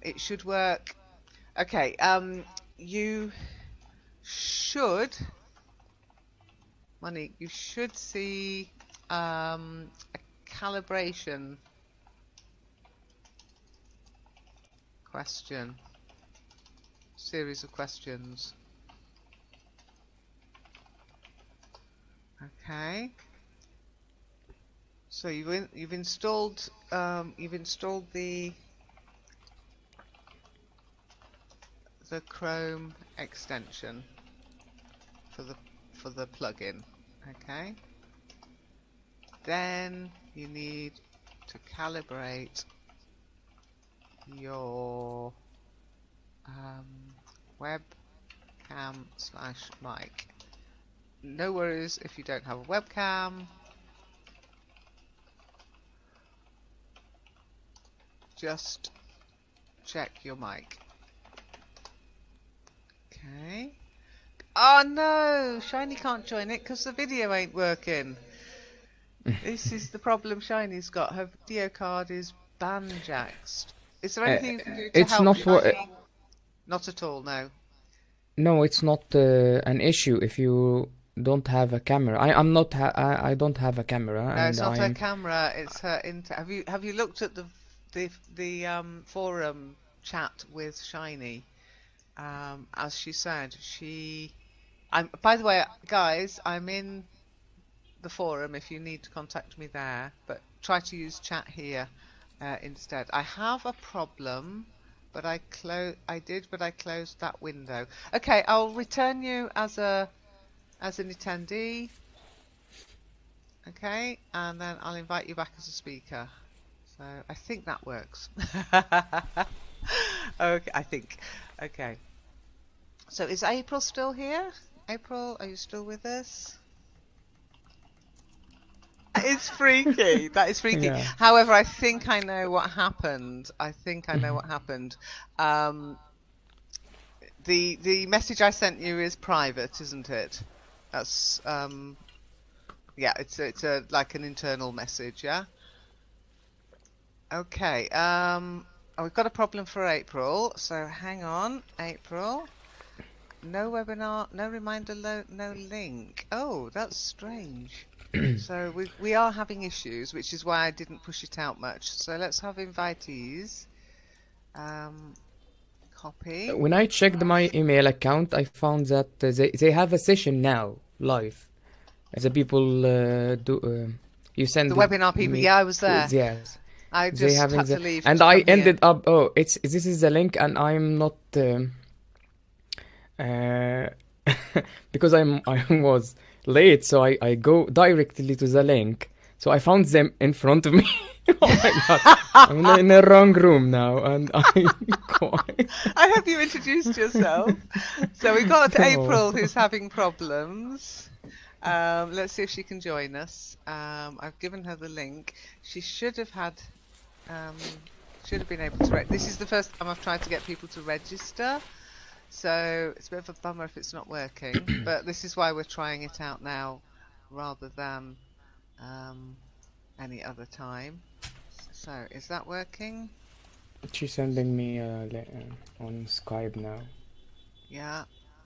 It should work. Okay, you should, Monique, you should see a calibration question, series of questions. Okay. So you've installed the Chrome extension for the plugin. Okay. Then you need to calibrate your webcam/mic. No worries if you don't have a webcam. Just check your mic. Okay. Oh no! Shiny can't join it because the video ain't working. This is the problem Shiny's got. Her video card is banjaxed. Is there anything you can do to help Shiny? Not at all, no. No, it's not an issue if you don't have a camera. I don't have a camera. No, it's not her camera. It's her Have you looked at the forum chat with Shiny? As she said, by the way, guys, I'm in the forum if you need to contact me there, but try to use chat here instead. I have a problem, but I closed that window. Okay, I'll return you as an attendee. Okay, and then I'll invite you back as a speaker. So I think that works. Okay, I think. Okay. So is April still here? April, are you still with us? It's freaky. That is freaky. Yeah. However, I think I know what happened. The message I sent you is private, isn't it? That's yeah, it's like an internal message, yeah? Okay. We've got a problem for April, so hang on, April. No webinar, no reminder, no link. Oh, that's strange. So we are having issues, which is why I didn't push it out much. So let's have invitees. Copy. When I checked my email account, I found that they have a session now live. The people you send the webinar people. Yeah, I was there. Yes. I just had to leave. And I ended up. Oh, this is the link, and I'm not because I was late, so I go directly to the link. So I found them in front of me. Oh my god! I'm in the wrong room now, and I hope you introduced yourself. So we got April who's having problems. Let's see if she can join us. I've given her the link. She should have been able to. This is the first time I've tried to get people to register. So it's a bit of a bummer if it's not working, but this is why we're trying it out now rather than any other time. So is that working? She's sending me on Skype now. Yeah.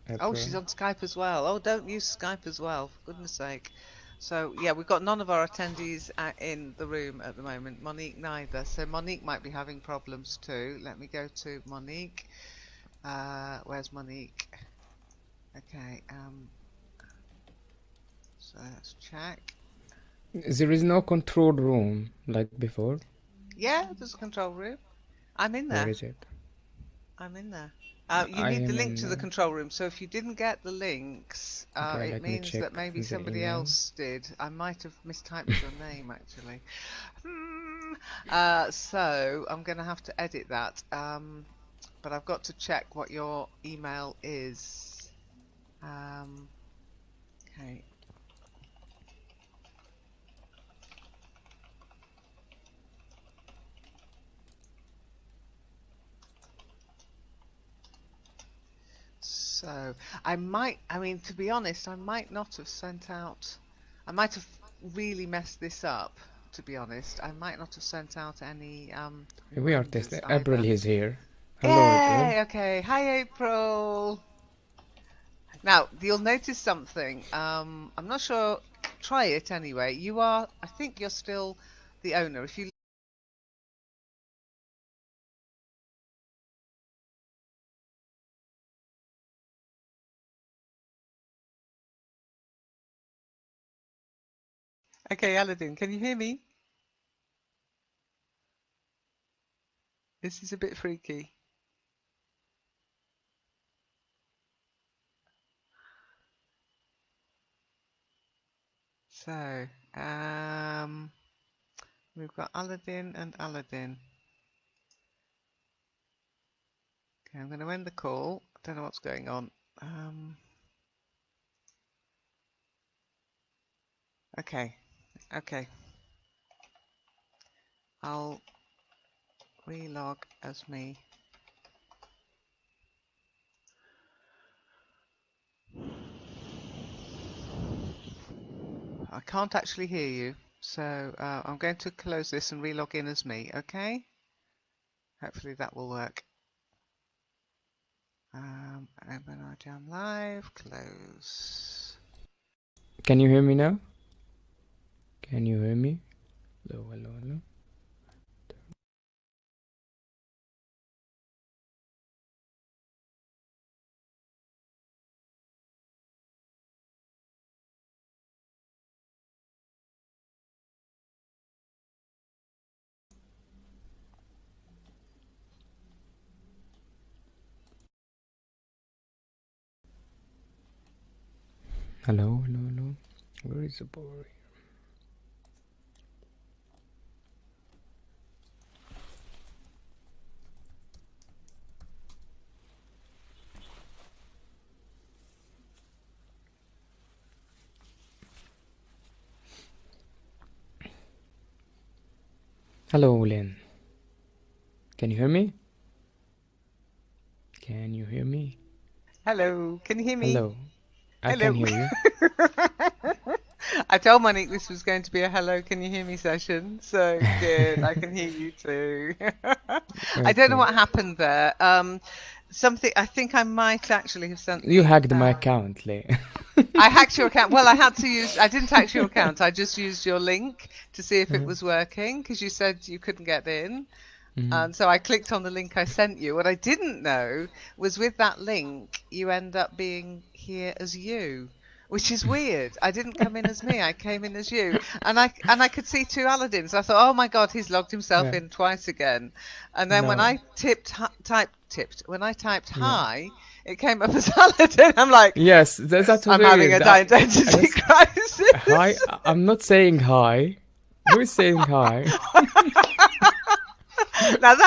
April. Oh, she's on Skype as well. Oh, don't use Skype as well, for goodness sake. So yeah, we've got none of our attendees in the room at the moment. Monique neither. So Monique might be having problems too. Let me go to Monique. Where's Monique? Okay, so let's check. There is no control room like before. Yeah, there's a control room. I'm in there. Where is it? I'm in there. You need the link to the control room. So if you didn't get the links, okay, it means that maybe somebody else did. I might have mistyped your name actually. So I'm going to have to edit that. But I've got to check what your email is. Okay. So I mean, to be honest, I might not have sent out, I might have really messed this up, to be honest. I might not have sent out any we are testing. April is here. Hello, Yay, April. Okay. Hi, April. Now, you'll notice something. I'm not sure. Try it anyway. You are, I think you're still the owner. If you Okay, Aladdin, can you hear me? This is a bit freaky. So, we've got Aladdin and Aladdin. Okay, I'm going to end the call. I don't know what's going on. Okay. I'll relog as me. I can't actually hear you, so I'm going to close this and relog in as me, okay? Hopefully that will work. WebinarJam live, close. Can you hear me now? Can you hear me? Hello, hello, hello. Hello, hello, hello. Where is the board? Hello, Lynn. Can you hear me? Can you hear me? Hello, can you hear me? Hello. I can hear you. I told Monik this was going to be a hello, can you hear me session. So good, I can hear you too. I don't know what happened there. Something, I think I might actually have sent... You hacked my account, Lee. I hacked your account. Well, I didn't hack your account. I just used your link to see if it was working because you said you couldn't get in. And so I clicked on the link I sent you. What I didn't know was with that link, you end up being here as you, which is weird. I didn't come in as me. I came in as you. And I could see two Aladdins. I thought, oh my God, he's logged himself in twice again. And then when I typed hi, it came up as Aladdin. I'm like, yes, that's I'm having an identity crisis. Hi, I'm not saying hi. Who is saying hi? Now that